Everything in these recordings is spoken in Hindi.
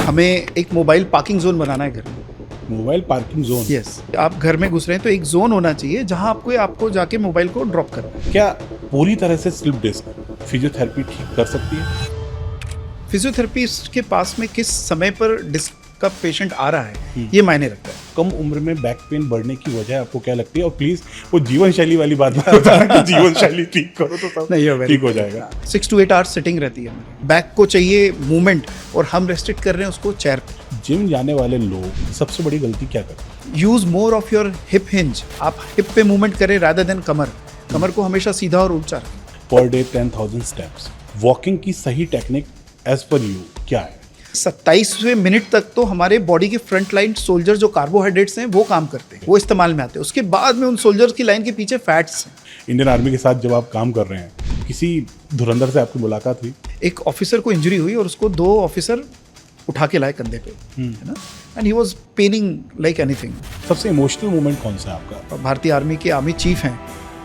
हमें एक मोबाइल पार्किंग जोन बनाना है घर में। Mobile parking zone. यस, आप घर में घुस रहे हैं तो एक जोन होना चाहिए जहां आपको जाके मोबाइल को ड्रॉप करना है। क्या पूरी तरह से स्लिप डिस्क फिजियोथेरेपी ठीक कर सकती है? फिजियोथेरेपिस्ट के पास में किस समय पर डिस्क का पेशेंट आ रहा है ये मायने रखता है। कम उम्र में बैक पेन बढ़ने की वजह आपको क्या लगती है? और प्लीज वो जीवन शैली वाली बात मत बताना कि जीवन शैली ठीक करो तो सब नहीं, ठीक हो जाएगा। 6 to 8 आवर्स सिटिंग रहती है हमारी। बैक को चाहिए मूवमेंट और हम रेस्ट्रिक्ट कर रहे हैं उसको चेयर पर। जिम जाने वाले लोग सबसे बड़ी गलती क्या करते हैं? Use more of your hip hinge. आप हिप पे मूवमेंट करें रादर देन कमर को हमेशा सीधा और ऊंचा रखें। Per day 10,000 steps. वॉकिंग की सही टेक्निक एज पर यू क्या है? 27वें मिनट तक तो हमारे बॉडी के फ्रंट लाइन सोल्जर जो कार्बोहाइड्रेट्स हैं वो काम करते हैं, वो इस्तेमाल में आते हैं। उसके बाद में उन सोल्जर्स की लाइन के पीछे फैट्स हैं। इंडियन आर्मी के साथ जब आप काम कर रहे हैं, किसी धुरंधर से आपकी मुलाकात हुई? एक ऑफिसर को इंजरी हुई और उसको 2 ऑफिसर उठा के लाए कंधे पे, है ना, and he was paining like anything. सबसे इमोशनल मोमेंट कौन सा है आपका? भारतीय आर्मी के आर्मी चीफ हैं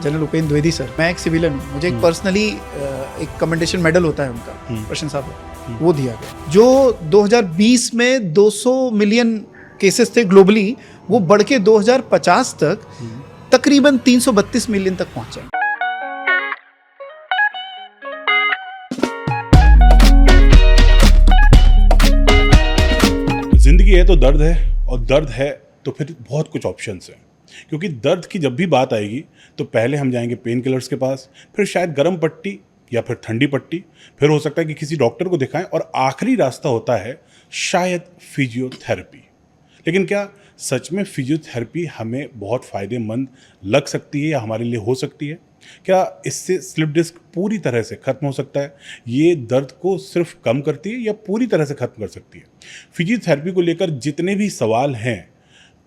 जनरल उपेंद्र द्विवेदी सर। मैं एक सिविलियन हूँ, मुझे एक पर्सनली एक कमेंडेशन मेडल होता है उनका, प्रशंसा पत्र, वो दिया गया। जो 2020 में 200 मिलियन केसेस थे ग्लोबली, वो बढ़ के 2050 तक तकरीबन 332 मिलियन तक पहुंचा। जिंदगी है तो दर्द है, और दर्द है तो फिर बहुत कुछ ऑप्शंस हैं। क्योंकि दर्द की जब भी बात आएगी तो पहले हम जाएंगे पेन किलर्स के पास, फिर शायद गर्म पट्टी या फिर ठंडी पट्टी, फिर हो सकता है कि किसी डॉक्टर को दिखाएं, और आखिरी रास्ता होता है शायद फिजियोथेरेपी। लेकिन क्या सच में फिजियोथेरेपी हमें बहुत फ़ायदेमंद लग सकती है या हमारे लिए हो सकती है? क्या इससे स्लिप डिस्क पूरी तरह से ख़त्म हो सकता है? ये दर्द को सिर्फ कम करती है या पूरी तरह से ख़त्म कर सकती है? फिजियोथेरेपी को लेकर जितने भी सवाल हैं,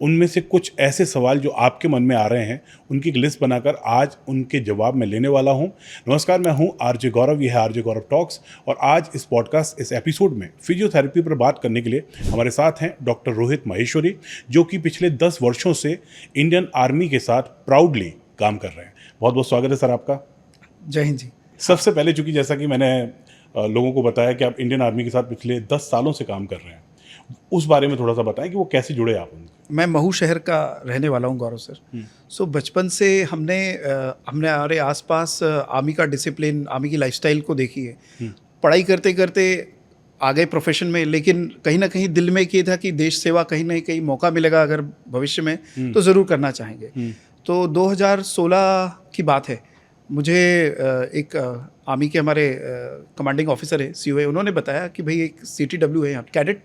उनमें से कुछ ऐसे सवाल जो आपके मन में आ रहे हैं, उनकी एक लिस्ट बनाकर आज उनके जवाब मैं लेने वाला हूं। नमस्कार, मैं हूं आरजे गौरव, यह है आरजे गौरव टॉक्स, और आज इस पॉडकास्ट इस एपिसोड में फिजियोथेरेपी पर बात करने के लिए हमारे साथ हैं डॉक्टर रोहित महेश्वरी, जो कि पिछले 10 वर्षों से इंडियन आर्मी के साथ प्राउडली काम कर रहे हैं। बहुत बहुत स्वागत है सर आपका। जय हिंद जी। सबसे पहले, चूंकि जैसा कि मैंने लोगों को बताया कि आप इंडियन आर्मी के साथ पिछले 10 सालों से काम कर रहे हैं, उस बारे में थोड़ा सा बताएं कि वो कैसे जुड़े आप उनसे। मैं महू शहर का रहने वाला हूँ गौरव सर। सो बचपन से हमने हमारे आसपास आर्मी का डिसिप्लिन, आर्मी की लाइफस्टाइल को देखी है। पढ़ाई करते करते आ गए प्रोफेशन में, लेकिन कहीं ना कहीं दिल में ये था कि देश सेवा कहीं ना कहीं मौका मिलेगा अगर भविष्य में तो ज़रूर करना चाहेंगे। तो 2016 की बात है, मुझे एक आर्मी के हमारे कमांडिंग ऑफिसर है COA, उन्होंने बताया कि भाई एक CTW है यहाँ, कैडेट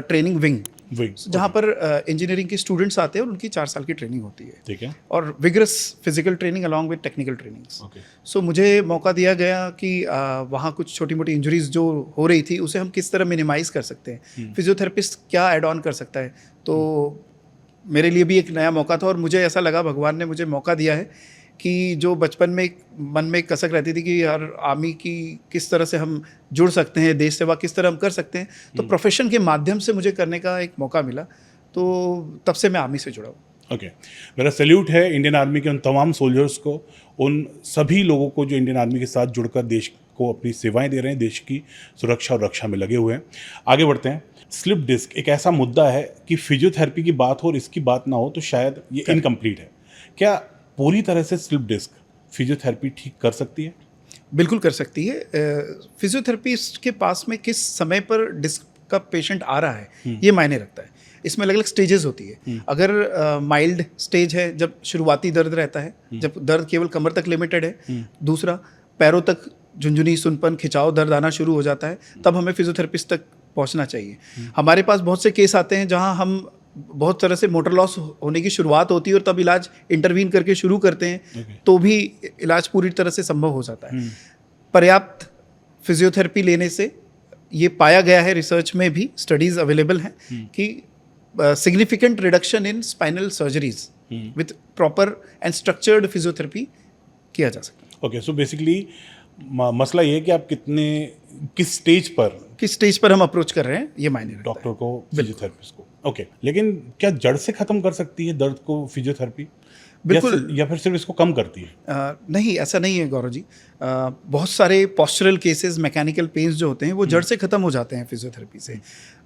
ट्रेनिंग विंग, जहाँ पर इंजीनियरिंग के स्टूडेंट्स आते हैं और उनकी 4 साल की ट्रेनिंग होती है। ठीक है। और vigorous physical training along with technical trainings. So मुझे मौका दिया गया कि वहाँ कुछ छोटी मोटी इंजरीज जो हो रही थी उसे हम किस तरह मिनिमाइज कर सकते हैं, फिजियोथेरेपिस्ट क्या ऐड ऑन कर सकता है। तो मेरे लिए भी एक नया मौका था, और मुझे ऐसा लगा भगवान ने मुझे मौका दिया है कि जो बचपन में मन में एक कसक रहती थी कि यार आर्मी की किस तरह से हम जुड़ सकते हैं, देश सेवा किस तरह हम कर सकते हैं, तो प्रोफेशन के माध्यम से मुझे करने का एक मौका मिला। तो तब से मैं आर्मी से जुड़ा हूँ। ओके, मेरा सैल्यूट है इंडियन आर्मी के उन तमाम सोल्जर्स को, उन सभी लोगों को जो इंडियन आर्मी के साथ जुड़कर देश को अपनी सेवाएं दे रहे हैं, देश की सुरक्षा और रक्षा में लगे हुए हैं। आगे बढ़ते हैं। स्लिप डिस्क एक ऐसा मुद्दा है कि फिजियोथेरेपी की बात हो और इसकी बात ना हो तो शायद ये इनकम्प्लीट है। क्या पूरी तरह से स्लिप डिस्क फिजियोथेरेपी ठीक कर सकती है? बिल्कुल कर सकती है। फिजियोथेरेपिस्ट के पास में किस समय पर डिस्क का पेशेंट आ रहा है ये मायने रखता है। इसमें अलग अलग स्टेजेस होती है। अगर माइल्ड स्टेज है, जब शुरुआती दर्द रहता है, जब दर्द केवल कमर तक लिमिटेड है, दूसरा पैरों तक झुंझुनी, सुनपन, खिंचाव, दर्द आना शुरू हो जाता है, तब हमें फिजियोथेरेपिस्ट तक पहुंचना चाहिए। हमारे पास बहुत से केस आते हैं जहां हम बहुत तरह से मोटर लॉस होने की शुरुआत होती है और तब इलाज इंटरवीन करके शुरू करते हैं, तो भी इलाज पूरी तरह से संभव हो जाता है। पर्याप्त फिजियोथेरेपी लेने से ये पाया गया है, रिसर्च में भी स्टडीज अवेलेबल हैं कि significant reduction in spinal surgeries with proper and structured physiotherapy किया जा सकता है। ओके, सो बेसिकली मसला ये है कि आप किस स्टेज पर हम अप्रोच कर रहे हैं ये मायने रखता है डॉक्टर को, फिजियोथेरेपिस्ट को। ओके, लेकिन क्या जड़ से खत्म कर सकती है दर्द को फिजियोथेरेपी? बिल्कुल। या फिर सिर्फ इसको कम करती है? नहीं, ऐसा नहीं है गौरव जी। बहुत सारे पॉस्चरल केसेस, मैकेनिकल पेन्स जो होते हैं वो जड़ से ख़त्म हो जाते हैं फिजियोथेरेपी से।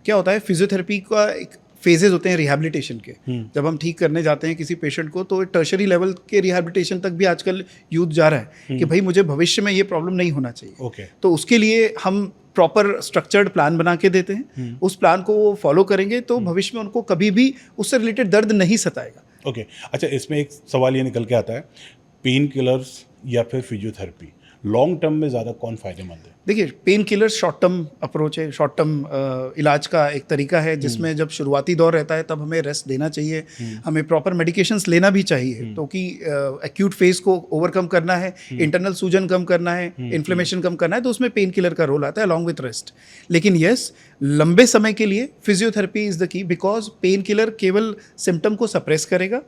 क्या होता है, फिजियोथेरेपी का एक फेजेस होते हैं रिहैबिलिटेशन के। जब हम ठीक करने जाते हैं किसी पेशेंट को, तो टर्शरी लेवल के रिहैबिलिटेशन तक भी आजकल यूथ जा रहा है कि भाई मुझे भविष्य में ये प्रॉब्लम नहीं होना चाहिए। ओके। तो उसके लिए हम प्रॉपर स्ट्रक्चर्ड प्लान बना के देते हैं। उस प्लान को वो फॉलो करेंगे तो भविष्य में उनको कभी भी उससे रिलेटेड दर्द नहीं सताएगा। ओके। अच्छा, इसमें एक सवाल ये निकल के आता है, पेन किलर्स या फिर फिजियोथेरेपी लॉन्ग टर्म में ज़्यादा कौन फायदेमंद है? देखिए, pain killer short term approach है, शॉर्ट टर्म इलाज का एक तरीका है जिसमें जब शुरुआती दौर रहता है तब हमें रेस्ट देना चाहिए, हमें प्रॉपर मेडिकेशंस लेना भी चाहिए, क्योंकि एक्यूट फेज को ओवरकम करना है, इंटरनल सूजन कम करना है, इन्फ्लेमेशन कम करना है, तो उसमें पेन किलर का रोल आता है अलॉन्ग विथ रेस्ट। लेकिन यस, लंबे समय के लिए physiotherapy is the key, because pain killer केवल सिम्टम को सप्रेस करेगा,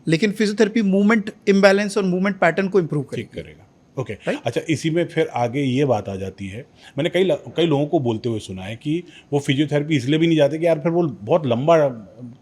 लेकिन फिजियोथेरेपी मूवमेंट इम्बैलेंस और मूवमेंट पैटर्न को इम्प्रूव करेगा। ओके। अच्छा, इसी में फिर आगे ये बात आ जाती है, मैंने कई लोगों को बोलते हुए सुना है कि वो फिजियोथेरेपी इसलिए भी नहीं जाते कि यार फिर वो बहुत लंबा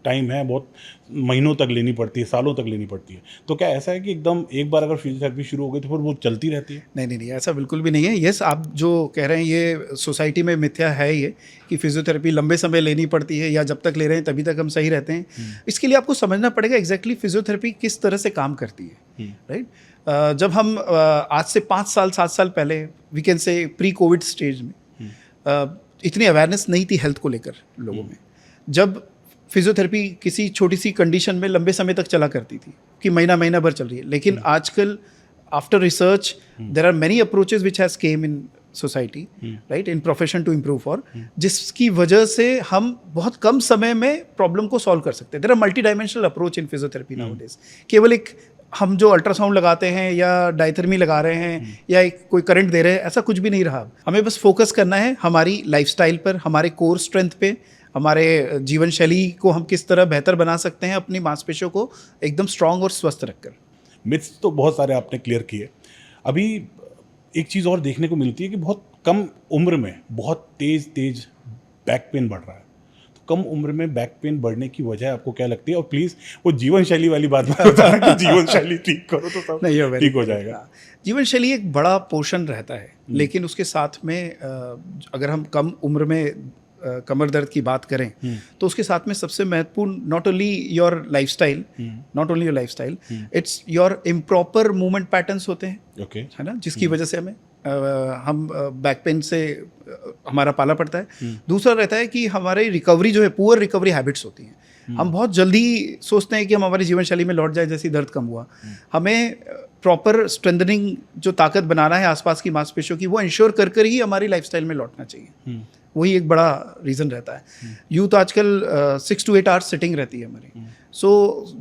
टाइम है, बहुत महीनों तक लेनी पड़ती है, सालों तक लेनी पड़ती है। तो क्या ऐसा है कि एकदम एक बार अगर फिजियोथेरेपी शुरू हो गई तो फिर वो चलती रहती है? नहीं, ऐसा बिल्कुल भी नहीं है। यस, आप जो कह रहे हैं ये सोसाइटी में मिथ्या है, ये कि फिजियोथेरेपी लंबे समय लेनी पड़ती है या जब तक ले रहे हैं तभी तक हम सही रहते हैं। इसके लिए आपको समझना पड़ेगा एग्जैक्टली फिजियोथेरेपी किस तरह से काम करती है, राइट। जब हम आज से 5 साल 7 साल पहले, we can say pre covid stage में, इतनी अवेयरनेस नहीं थी हेल्थ को लेकर लोगों में। जब फिजियोथेरेपी किसी छोटी सी कंडीशन में लंबे समय तक चला करती थी कि महीना भर चल रही है, लेकिन आजकल after research there are many approaches which has came in society, right, in profession to improve for, जिसकी वजह से हम बहुत कम समय में प्रॉब्लम को सॉल्व कर सकते हैं। There are multi dimensional approach in physiotherapy nowadays. केवल एक हम जो अल्ट्रासाउंड लगाते हैं या डायथर्मी लगा रहे हैं या एक कोई करंट दे रहे हैं, ऐसा कुछ भी नहीं रहा। हमें बस फोकस करना है हमारी लाइफस्टाइल पर, हमारे कोर स्ट्रेंथ पे, हमारे जीवन शैली को हम किस तरह बेहतर बना सकते हैं, अपनी मांसपेशियों को एकदम स्ट्रांग और स्वस्थ रखकर। मिथ्स तो बहुत सारे आपने क्लियर किए। अभी एक चीज़ और देखने को मिलती है कि बहुत कम उम्र में बहुत तेज बैक पेन बढ़ रहा है। तो कम उम्र में बैक पेन बढ़ने की वजह आपको क्या लगती है? और प्लीज़ वो जीवन शैली वाली बात मत बताना कि जीवन शैली ठीक करो तो सब ठीक हो जाएगा। जीवन शैली एक बड़ा पोर्शन रहता है, लेकिन उसके साथ में अगर हम कम उम्र में कमर दर्द की बात करें तो उसके साथ में सबसे महत्वपूर्ण not only your lifestyle, it's your improper movement patterns होते हैं, है ना, जिसकी वजह से हम बैक पेन से हमारा पाला पड़ता है। दूसरा रहता है कि हमारी रिकवरी जो है, पुअर रिकवरी हैबिट्स होती हैं। हम बहुत जल्दी सोचते हैं कि हम हमारी जीवन शैली में लौट जाए जैसे दर्द कम हुआ। हमें प्रॉपर स्ट्रेंथनिंग जो ताकत बनाना है आसपास की मांसपेशियों की, वो इंश्योर कर ही हमारी लाइफस्टाइल में लौटना चाहिए। वही एक बड़ा रीज़न रहता है। यूथ आजकल 6 to 8 आवर्स सिटिंग रहती है हमारी, सो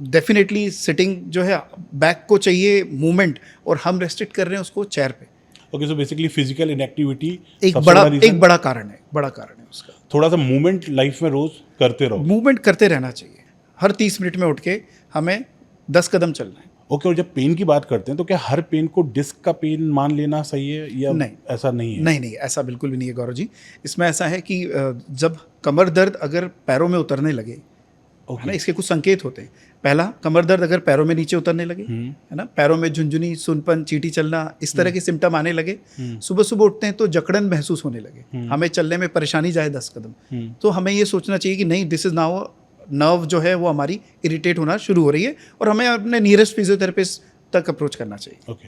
डेफिनेटली सिटिंग जो है, बैक को चाहिए मूवमेंट, और हम रेस्ट्रिक्ट कर रहे हैं उसको चेयर पे। Okay, so basically physical inactivity एक बड़ा कारण है उसका। थोड़ा सा मूवमेंट लाइफ में रोज करते रहो, मूवमेंट करते रहना चाहिए। हर 30 मिनट में उठ के हमें 10 कदम चलना है। ओके। और जब पेन की बात करते हैं तो क्या हर पेन को डिस्क का पेन मान लेना सही है या नहीं, ऐसा नहीं है? नहीं, ऐसा बिल्कुल भी नहीं है गौरव जी। इसमें ऐसा है कि जब कमर दर्द अगर पैरों में उतरने लगे, है ना, इसके कुछ संकेत होते हैं। पहला, कमर दर्द अगर पैरों में नीचे उतरने लगे, है ना, पैरों में झुंझुनी, सुनपन, चींटी चलना, इस तरह के सिम्टम आने लगे। सुबह उठते हैं तो जकड़न महसूस होने लगे, हमें चलने में परेशानी जाए 10 कदम, तो हमें ये सोचना चाहिए कि नहीं, दिस इज नाउ नर्व जो है वो हमारी इरिटेट होना शुरू हो रही है, और हमें अपने नियरेस्ट फिजियोथेरेपिस्ट तक अप्रोच करना चाहिए। ओके।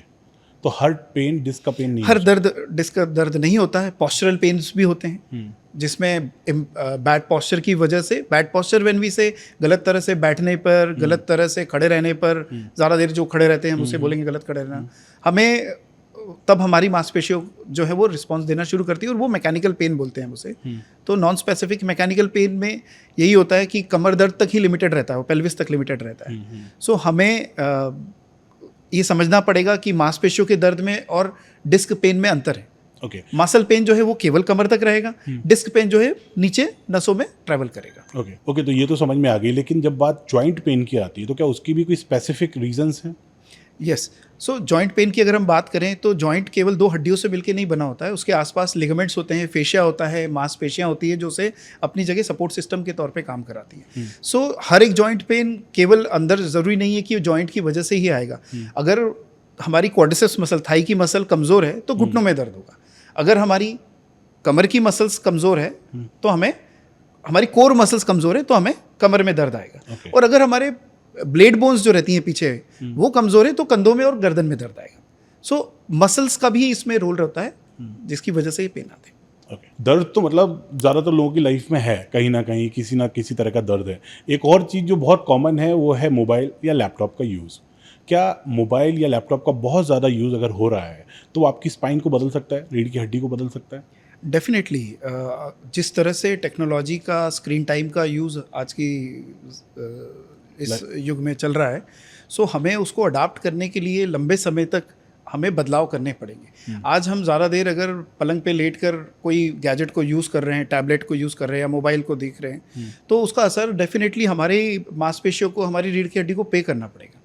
तो हर पेन डिस्क का पेन नहीं, हर दर्द डिस्क का दर्द नहीं होता है। पॉस्चरल पेन्स भी होते हैं, जिसमें बैड पॉस्चर की वजह से, बैड पॉस्चर व्हेन वी से, गलत तरह से बैठने पर, गलत तरह से खड़े रहने पर, ज़्यादा देर जो खड़े रहते हैं हम उसे बोलेंगे गलत खड़े रहना, हमें तब हमारी मांसपेशियों जो है वो रिस्पांस देना शुरू करती है, और वो मैकेनिकल पेन बोलते हैं उसे। तो नॉन स्पेसिफिक मैकेनिकल पेन में यही होता है कि कमर दर्द तक ही लिमिटेड रहता है, वो पेल्विस तक लिमिटेड रहता है। सो हमें ये समझना पड़ेगा कि मांसपेशियों के दर्द में और डिस्क पेन में अंतर है। ओके। मसल पेन जो है वो केवल कमर तक रहेगा, डिस्क पेन जो है नीचे नसों में ट्रैवल करेगा। ओके, तो ये तो समझ में आ गई, लेकिन जब बात जॉइंट पेन की आती है तो क्या उसकी भी कोई स्पेसिफिक रीजंस हैं? यस, सो जॉइंट पेन की अगर हम बात करें तो जॉइंट केवल दो हड्डियों से मिलकर नहीं बना होता है, उसके आसपास लिगामेंट्स होते हैं, फेशिया होता है, मांसपेशियां होती है जो उसे अपनी जगह सपोर्ट सिस्टम के तौर पे काम कराती हैं। सो हर एक जॉइंट पेन केवल अंदर ज़रूरी नहीं है कि जॉइंट की वजह से ही आएगा। अगर हमारी क्वाड्रिसेप्स मसल, थाई की मसल कमज़ोर है तो घुटनों में दर्द होगा। अगर हमारी कमर की मसल्स कमज़ोर है तो हमें, हमारी कोर मसल्स कमज़ोर है तो हमें कमर में दर्द आएगा। और अगर हमारे ब्लेड बोन्स जो रहती हैं पीछे वो कमज़ोर है तो कंधों में और गर्दन में दर्द आएगा। सो मसल्स का भी इसमें रोल रहता है जिसकी वजह से ये पेन आते हैं। दर्द तो मतलब ज़्यादातर लोगों की लाइफ में है, कहीं ना कहीं किसी ना किसी तरह का दर्द है। एक और चीज़ जो बहुत कॉमन है वो है मोबाइल या लैपटॉप का यूज़। क्या मोबाइल या लैपटॉप का बहुत ज़्यादा यूज़ अगर हो रहा है तो वो आपकी स्पाइन को बदल सकता है, रीढ़ की हड्डी को बदल सकता है? डेफिनेटली जिस तरह से टेक्नोलॉजी का, स्क्रीन टाइम का यूज़ आज की इस युग में चल रहा है, सो हमें उसको अडाप्ट करने के लिए लंबे समय तक हमें बदलाव करने पड़ेंगे। आज हम ज़्यादा देर अगर पलंग पे लेटकर कोई गैजेट को यूज़ कर रहे हैं, टैबलेट को यूज़ कर रहे हैं या मोबाइल को देख रहे हैं तो उसका असर डेफिनेटली हमारी मांसपेशियों को, हमारी रीढ़ की हड्डी को पे करना पड़ेगा।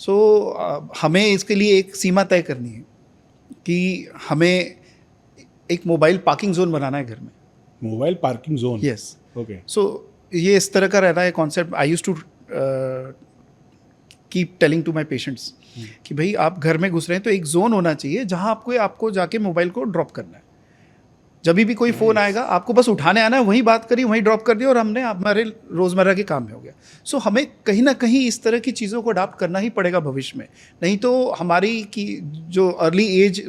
सो हमें इसके लिए एक सीमा तय करनी है कि हमें एक मोबाइल पार्किंग जोन बनाना है घर में। Mobile parking zone? Yes. Okay. So ये इस तरह का रहता है concept. I used to keep telling to my patients कि भाई आप घर में घुस रहे हैं तो एक जोन होना चाहिए जहां आपको जाके मोबाइल को ड्रॉप करना है। जब भी कोई फ़ोन आएगा आपको बस उठाने आना है, वहीं बात करी, वहीं ड्रॉप कर दिया और हमने हमारे रोज़मर्रा के काम में हो गया। सो हमें कहीं ना कहीं इस तरह की चीज़ों को अडाप्ट करना ही पड़ेगा भविष्य में, नहीं तो हमारी की जो अर्ली एज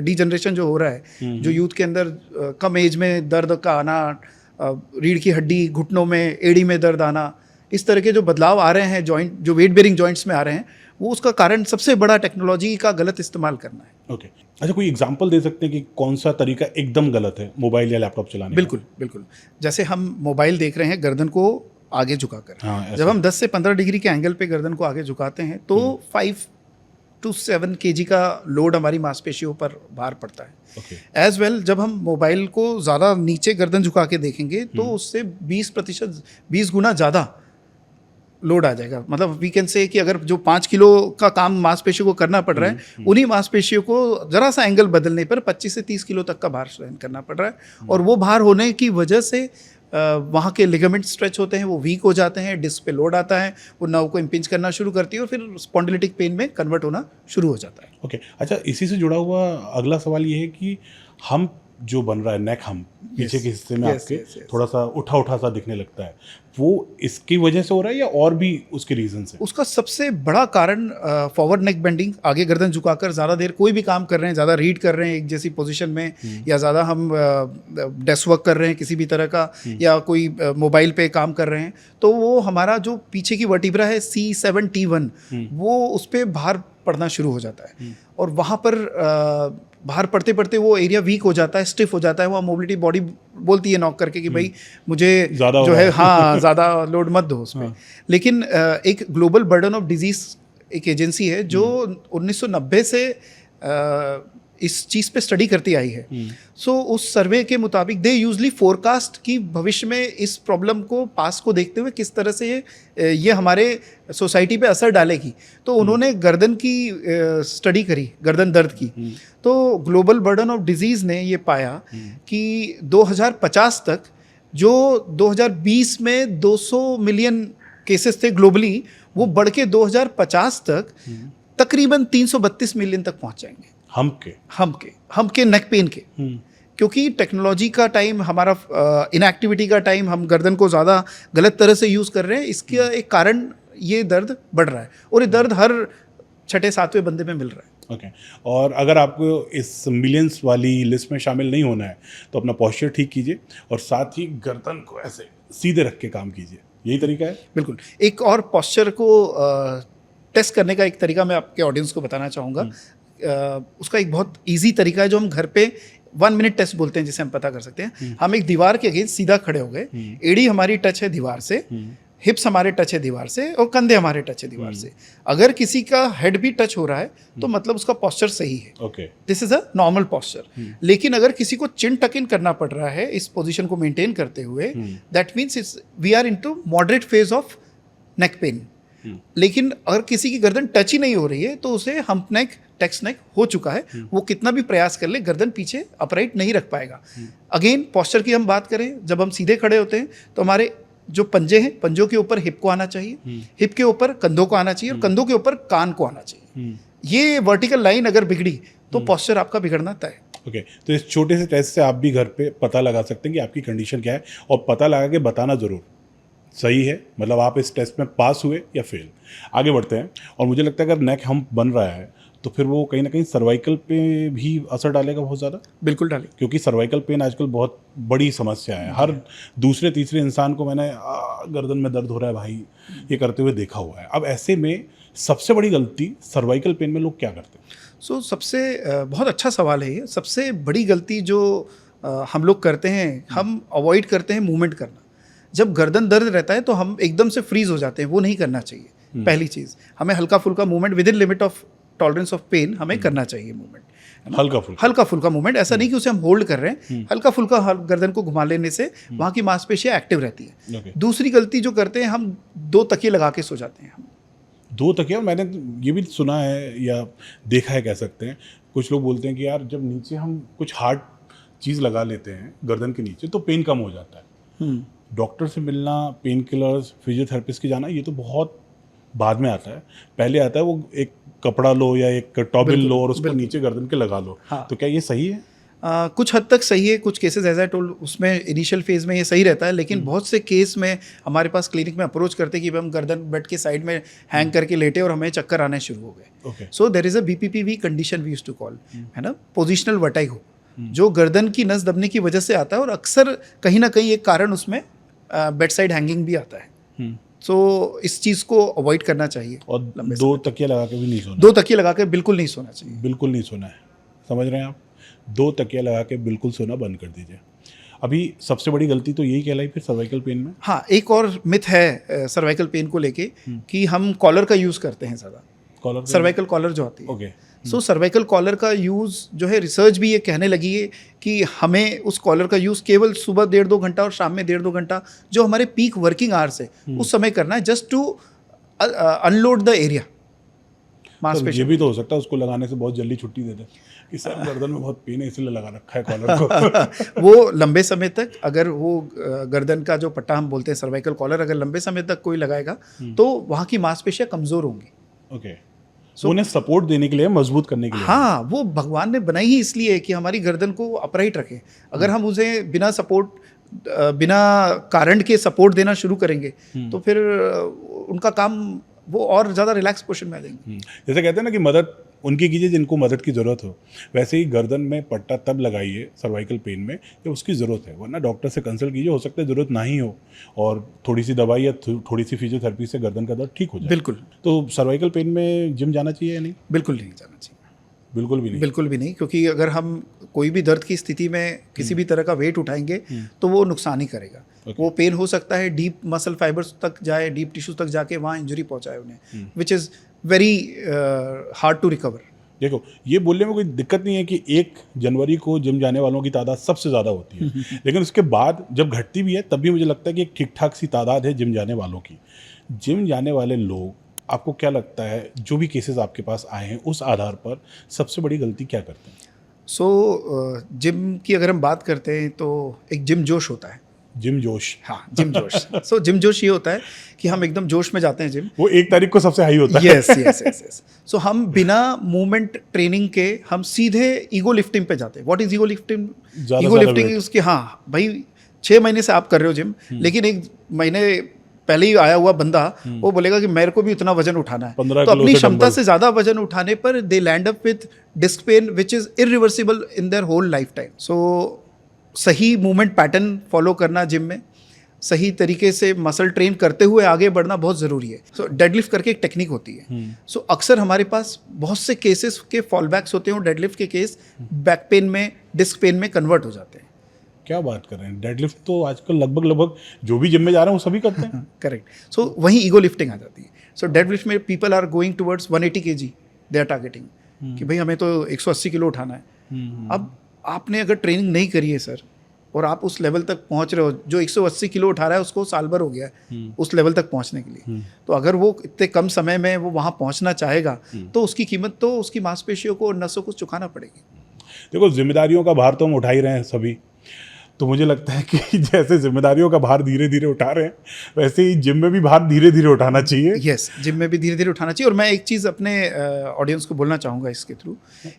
डीजनरेशन जो हो रहा है, जो यूथ के अंदर कम एज में दर्द का आना, रीढ़ की हड्डी, घुटनों में, एड़ी में दर्द आना, इस तरह के जो बदलाव आ रहे हैं जॉइंट, जो वेट बेरिंग जॉइंट्स में आ रहे हैं, वो उसका कारण सबसे बड़ा टेक्नोलॉजी का गलत इस्तेमाल करना है। ओके। अच्छा, कोई एग्जांपल दे सकते हैं कि कौन सा तरीका एकदम गलत है मोबाइल या लैपटॉप चलाने का? बिल्कुल बिल्कुल। जैसे हम मोबाइल देख रहे हैं गर्दन को आगे झुकाकर, हाँ, जब हम 10 से 15 डिग्री के एंगल पे गर्दन को आगे झुकाते हैं तो 5 to 7 kg का लोड हमारी मांसपेशियों पर भार पड़ता है। एज वेल जब हम मोबाइल को ज़्यादा नीचे गर्दन झुका के देखेंगे तो उससे 20% 20 गुना ज़्यादा लोड आ जाएगा। मतलब वी कैन से कि अगर जो 5 किलो का काम मांसपेशियों को करना पड़ रहा है, उन्हीं मांसपेशियों को ज़रा सा एंगल बदलने पर 25 से 30 किलो तक का भार सहन करना पड़ रहा है। और वो भार होने की वजह से वहाँ के लिगामेंट स्ट्रेच होते हैं, वो वीक हो जाते हैं, डिस्क पे लोड आता है, वो नर्व को इम्पिंज करना शुरू करती है और फिर स्पॉन्डिलिटिक पेन में कन्वर्ट होना शुरू हो जाता है। ओके। अच्छा, इसी से जुड़ा हुआ अगला सवाल ये है कि हम जो बन रहा है नेक, हम पीछे के हिस्से में आपके थोड़ा सा उठा सा दिखने लगता है, वो इसकी वजह से हो रहा है या और भी उसके रीजन से? उसका सबसे बड़ा कारण फॉरवर्ड नेक बेंडिंग, आगे गर्दन झुकाकर ज़्यादा देर कोई भी काम कर रहे हैं, ज़्यादा रीड कर रहे हैं एक जैसी पोजीशन में, या ज़्यादा हम डेस्क वर्क कर रहे हैं किसी भी तरह का, या कोई मोबाइल पे काम कर रहे हैं, तो वो हमारा जो पीछे की वर्टिब्रा है C7T1 वो उस पर भार पड़ना शुरू हो जाता है। और वहाँ पर बाहर पढ़ते पढ़ते वो एरिया वीक हो जाता है, स्टिफ हो जाता है, वो मोबिलिटी बॉडी बोलती है नॉक करके कि भाई मुझे जो है हाँ ज़्यादा लोड मत दो उस पर। लेकिन एक ग्लोबल बर्डन ऑफ डिजीज़ एक एजेंसी है जो 1990 से इस चीज़ पे स्टडी करती आई है। सो उस सर्वे के मुताबिक दे यूजली फोरकास्ट कि भविष्य में इस प्रॉब्लम को, पास को देखते हुए किस तरह से ये हमारे सोसाइटी पे असर डालेगी। तो उन्होंने गर्दन की स्टडी करी, गर्दन दर्द की। तो ग्लोबल बर्डन ऑफ डिजीज़ ने ये पाया कि 2050 तक जो 2020 में 200 मिलियन केसेस थे ग्लोबली, वो बढ़ के 2050 तक तकरीबन 332 मिलियन तक पहुंच जाएंगे। हम के नेक पेन के, क्योंकि टेक्नोलॉजी का टाइम, हमारा इनएक्टिविटी का टाइम, हम गर्दन को ज़्यादा गलत तरह से यूज़ कर रहे हैं, इसका एक कारण ये दर्द बढ़ रहा है। और ये दर्द हर 6-7वें बंदे में मिल रहा है। ओके। और अगर आपको इस मिलियंस वाली लिस्ट में शामिल नहीं होना है तो अपना पोस्चर ठीक कीजिए और साथ ही गर्दन को ऐसे सीधे रख के काम कीजिए। यही तरीका है? बिल्कुल। एक और पोस्चर को टेस्ट करने का एक तरीका मैं आपके ऑडियंस को बताना चाहूँगा। उसका एक बहुत इजी तरीका है जो हम घर पे 1 मिनट टेस्ट बोलते हैं, जिसे हम पता कर सकते हैं। हम एक दीवार के अगेंस्ट सीधा खड़े हो गए, एड़ी हमारी टच है दीवार से, हिप्स हमारे टच है दीवार से, और कंधे हमारे टच है दीवार से। अगर किसी का हेड भी टच हो रहा है तो मतलब उसका पोस्चर सही है। Okay, this is a normal posture. लेकिन अगर किसी को चिन टक इन करना पड़ रहा है इस पोजीशन को मेंटेन करते हुए, that means we are into moderate phase of neck pain. लेकिन अगर किसी की गर्दन टच ही नहीं हो रही है तो उसे हम्प नेक, टेक्स नेक हो चुका है, वो कितना भी प्रयास कर ले गर्दन पीछे अपराइट नहीं रख पाएगा। अगेन पोस्चर की हम बात करें, जब हम सीधे खड़े होते हैं तो हमारे जो पंजे हैं, पंजों के ऊपर हिप को आना चाहिए, हिप के ऊपर कंधों को आना चाहिए और कंधों के ऊपर कान को आना चाहिए। ये वर्टिकल लाइन अगर बिगड़ी तो पोस्चर आपका बिगड़ना तय है। ओके, तो इस छोटे से टेस्ट से आप भी घर पे पता लगा सकते हैं कि आपकी कंडीशन क्या है, और पता लगा के बताना ज़रूर। सही है, मतलब आप इस टेस्ट में पास हुए या फेल। आगे बढ़ते हैं, और मुझे लगता है अगर नेक हम्प बन रहा है तो फिर वो कहीं ना कहीं सर्वाइकल पे भी असर डालेगा बहुत ज़्यादा। बिल्कुल डाले, क्योंकि सर्वाइकल पेन आजकल बहुत बड़ी समस्या है। हर दूसरे तीसरे इंसान को मैंने गर्दन में दर्द हो रहा है भाई ये करते हुए देखा हुआ है। अब ऐसे में सबसे बड़ी गलती सर्वाइकल पेन में लोग क्या करते हैं? सबसे बहुत अच्छा सवाल है ये। सबसे बड़ी गलती जो हम लोग करते हैं, हम अवॉइड करते हैं मूवमेंट करना। जब गर्दन दर्द रहता है तो हम एकदम से फ्रीज हो जाते हैं, वो नहीं करना चाहिए। पहली चीज़, हमें हल्का फुल्का movement within limit of tolerance of pain हमें करना चाहिए मूवमेंट। हल्का फुल्का मूवमेंट, ऐसा नहीं कि उसे हम होल्ड कर रहे हैं, हल्का फुल्का गर्दन को घुमा लेने से वहाँ की मांसपेशियाँ एक्टिव रहती है। दूसरी गलती जो करते हैं, हम 2 तकिए लगा के सो जाते हैं। हम 2 तकिया, मैंने ये भी सुना है या देखा है कह सकते हैं, कुछ लोग बोलते हैं कि यार जब नीचे हम कुछ हार्ड चीज़ लगा लेते हैं गर्दन के नीचे तो पेन कम हो जाता है। डॉक्टर से मिलना, पेन किलर्स, फिजियोथेरेपिस्ट के जाना, ये तो बहुत बाद में आता है। पहले आता है वो एक कपड़ा लो या एक टॉवेल लो और उसको नीचे गर्दन के लगा लो। हाँ। तो क्या ये सही है? कुछ हद तक सही है, कुछ केसेस एज आई टोल्ड उसमें इनिशियल फेज में ये सही रहता है, लेकिन बहुत से केस में हमारे पास क्लिनिक में अप्रोच करते हैं कि हम गर्दन बेड के साइड में हैंग करके लेटे और हमें चक्कर आने शुरू हो गए। So there is a BPPV condition we used to call, है ना, पोजिशनल वर्टिगो, जो गर्दन की नस दबने की वजह से आता है और अक्सर कहीं ना कहीं एक कारण उसमें बेड साइड हैंगिंग भी आता है। सो इस चीज़ को अवॉइड करना चाहिए। और 2 तकिया लगा के भी नहीं सोना? 2 तकिया लगा के बिल्कुल नहीं सोना चाहिए। बिल्कुल नहीं सोना है, समझ रहे हैं आप? 2 तकिया लगा के बिल्कुल सोना बंद कर दीजिए। अभी सबसे बड़ी गलती तो यही कहलाई फिर सर्वाइकल पेन में। हाँ, एक और मिथ है सर्वाइकल पेन को लेके कि हम कॉलर का यूज़ करते हैं ज़्यादा। कॉलर, सर्वाइकल कॉलर जो आती है। ओके। सो सर्वाइकल कॉलर का यूज़ जो है, रिसर्च भी ये कहने लगी है कि हमें उस कॉलर का यूज़ केवल सुबह 1.5-2 घंटा और शाम में 1.5-2 घंटा, जो हमारे पीक वर्किंग आवर्स है उस समय करना है, just to unload the area. तो ये भी तो हो सकता है उसको लगाने से बहुत जल्दी छुट्टी दे दे कि सर गर्दन में बहुत पेन है इसलिए लगा रखा है कॉलर को। वो लंबे समय तक, अगर वो गर्दन का जो पट्टा हम बोलते हैं सर्वाइकल कॉलर, अगर लंबे समय तक कोई लगाएगा तो वहाँ की मांसपेशियाँ कमज़ोर होंगी। ओके। उन्हें सपोर्ट देने के लिए, मजबूत करने के लिए। हाँ, वो भगवान ने बनाई ही इसलिए है कि हमारी गर्दन को अपराइट रखे। अगर हम उसे बिना सपोर्ट, बिना कारण के सपोर्ट देना शुरू करेंगे तो फिर उनका काम वो और ज़्यादा रिलैक्स पोजीशन में आ जाएंगे। जैसे कहते हैं ना कि मदद उनकी कीजिए जिनको मदद की ज़रूरत हो, वैसे ही गर्दन में पट्टा तब लगाइए सर्वाइकल पेन में जब उसकी ज़रूरत है, वरना डॉक्टर से कंसल्ट कीजिए। हो सकता है ज़रूरत ना ही हो और थोड़ी सी दवाई या थोड़ी सी फिजियोथेरेपी से गर्दन का दर्द ठीक हो जाए। बिल्कुल। तो सर्वाइकल पेन में जिम जाना चाहिए या नहीं? बिल्कुल नहीं जाना चाहिए। बिल्कुल भी नहीं? बिल्कुल भी नहीं, क्योंकि अगर हम कोई भी दर्द की स्थिति में किसी भी तरह का वेट उठाएंगे तो वो नुकसान ही करेगा। वो पेन हो सकता है डीप मसल फाइबर्स तक जाए, डीप टिश्यूज तक जाके वहाँ इंजरी पहुँचाए उन्हें, which is very hard to recover. देखो, ये बोलने में कोई दिक्कत नहीं है कि 1 जनवरी को जिम जाने वालों की तादाद सबसे ज़्यादा होती है, लेकिन उसके बाद जब घटती भी है तब भी मुझे लगता है कि एक ठीक ठाक सी तादाद है जिम जाने वालों की। जिम जाने वाले लोग, आपको क्या लगता है, जो भी केसेस आपके पास आए हैं उस आधार पर सबसे बड़ी गलती क्या करते हैं? जिम की अगर हम बात करते हैं तो एक जिम जोश होता है। जिम जोश? हाँ, जिम जोश। जिम जोश ये होता है कि हम एकदम जोश में जाते हैं जिम। वो 1 तारीख को सबसे हाई होता है। यस। सो हम बिना मूवमेंट ट्रेनिंग के हम सीधे ईगो लिफ्टिंग पे जाते हैं। What is ego lifting? Ego lifting उसकी, हाँ भाई 6 महीने से आप कर रहे हो जिम, लेकिन 1 महीने पहले ही आया हुआ बंदा वो बोलेगा कि मेरे को भी उतना वजन उठाना है, तो अपनी क्षमता से ज़्यादा वजन उठाने पर they land up with disc pain which is irreversible in their whole life time. So सही मूवमेंट पैटर्न फॉलो करना जिम में, सही तरीके से मसल ट्रेन करते हुए आगे बढ़ना बहुत ज़रूरी है। सो डेडलिफ्ट करके एक टेक्निक होती है। सो अक्सर हमारे पास बहुत से केसेस के फॉल बैक्स होते हैं और डेडलिफ्ट के केस बैक पेन में, डिस्क पेन में कन्वर्ट हो जाते हैं। क्या बात कर रहे हैं? डेडलिफ्ट तो आजकल लगभग जो भी जिम में जा रहे हैं वो सभी करते हैं। करेक्ट। सो वहीं ईगो लिफ्टिंग आ जाती है। सो डेडलिफ्ट में people are going towards 180 kg, they are targeting कि भाई हमें तो 180 किलो उठाना है। अब आपने अगर ट्रेनिंग नहीं करी है सर, और आप उस लेवल तक पहुंच रहे हो, जो 180 किलो उठा रहा है उसको साल भर हो गया है उस लेवल तक पहुंचने के लिए। तो अगर वो इतने कम समय में वो वहाँ पहुंचना चाहेगा तो उसकी कीमत तो उसकी मांसपेशियों को और नसों को चुकाना पड़ेगी। देखो, जिम्मेदारियों का भार तो हम उठा ही रहे हैं सभी, तो मुझे लगता है कि जैसे जिम्मेदारियों का भार धीरे धीरे उठा रहे हैं, वैसे ही जिम में भी भार धीरे धीरे उठाना चाहिए। यस, जिम में भी धीरे धीरे उठाना चाहिए। और मैं एक चीज़ अपने ऑडियंस को बोलना चाहूँगा इसके थ्रू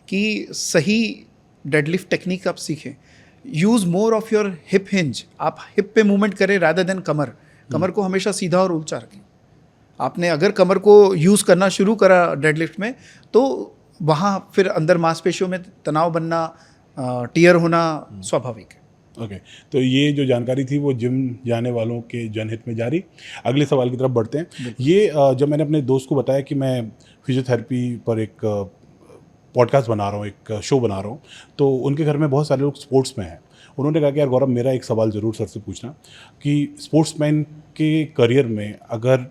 कि सही डेडलिफ्ट टेक्निक आप सीखें। Use more of your hip hinge, आप हिप पे मूवमेंट करें रादर देन कमर। कमर को हमेशा सीधा और ऊंचा रखें। आपने अगर कमर को यूज़ करना शुरू करा डेडलिफ्ट में तो वहाँ फिर अंदर मांसपेशियों में तनाव बनना, टियर होना स्वाभाविक है। ओके, तो ये जो जानकारी थी वो जिम जाने वालों के जनहित में जारी। अगले सवाल की तरफ बढ़ते हैं। ये जब मैंने अपने दोस्त को बताया कि मैं फिजियोथेरेपी पर एक पॉडकास्ट बना रहा हूँ, एक शो बना रहा हूँ, तो उनके घर में बहुत सारे लोग स्पोर्ट्स में हैं। उन्होंने कहा कि यार गौरव, मेरा एक सवाल ज़रूर सर से पूछना कि स्पोर्ट्समैन के करियर में अगर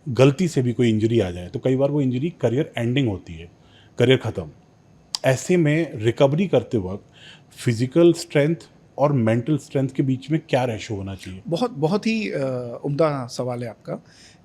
गलती से भी कोई इंजरी आ जाए तो कई बार वो इंजरी करियर एंडिंग होती है, करियर ख़त्म। ऐसे में रिकवरी करते वक्त फिजिकल स्ट्रेंथ और मेंटल स्ट्रेंथ के बीच में क्या रेशो होना चाहिए? बहुत ही उम्दा सवाल है आपका,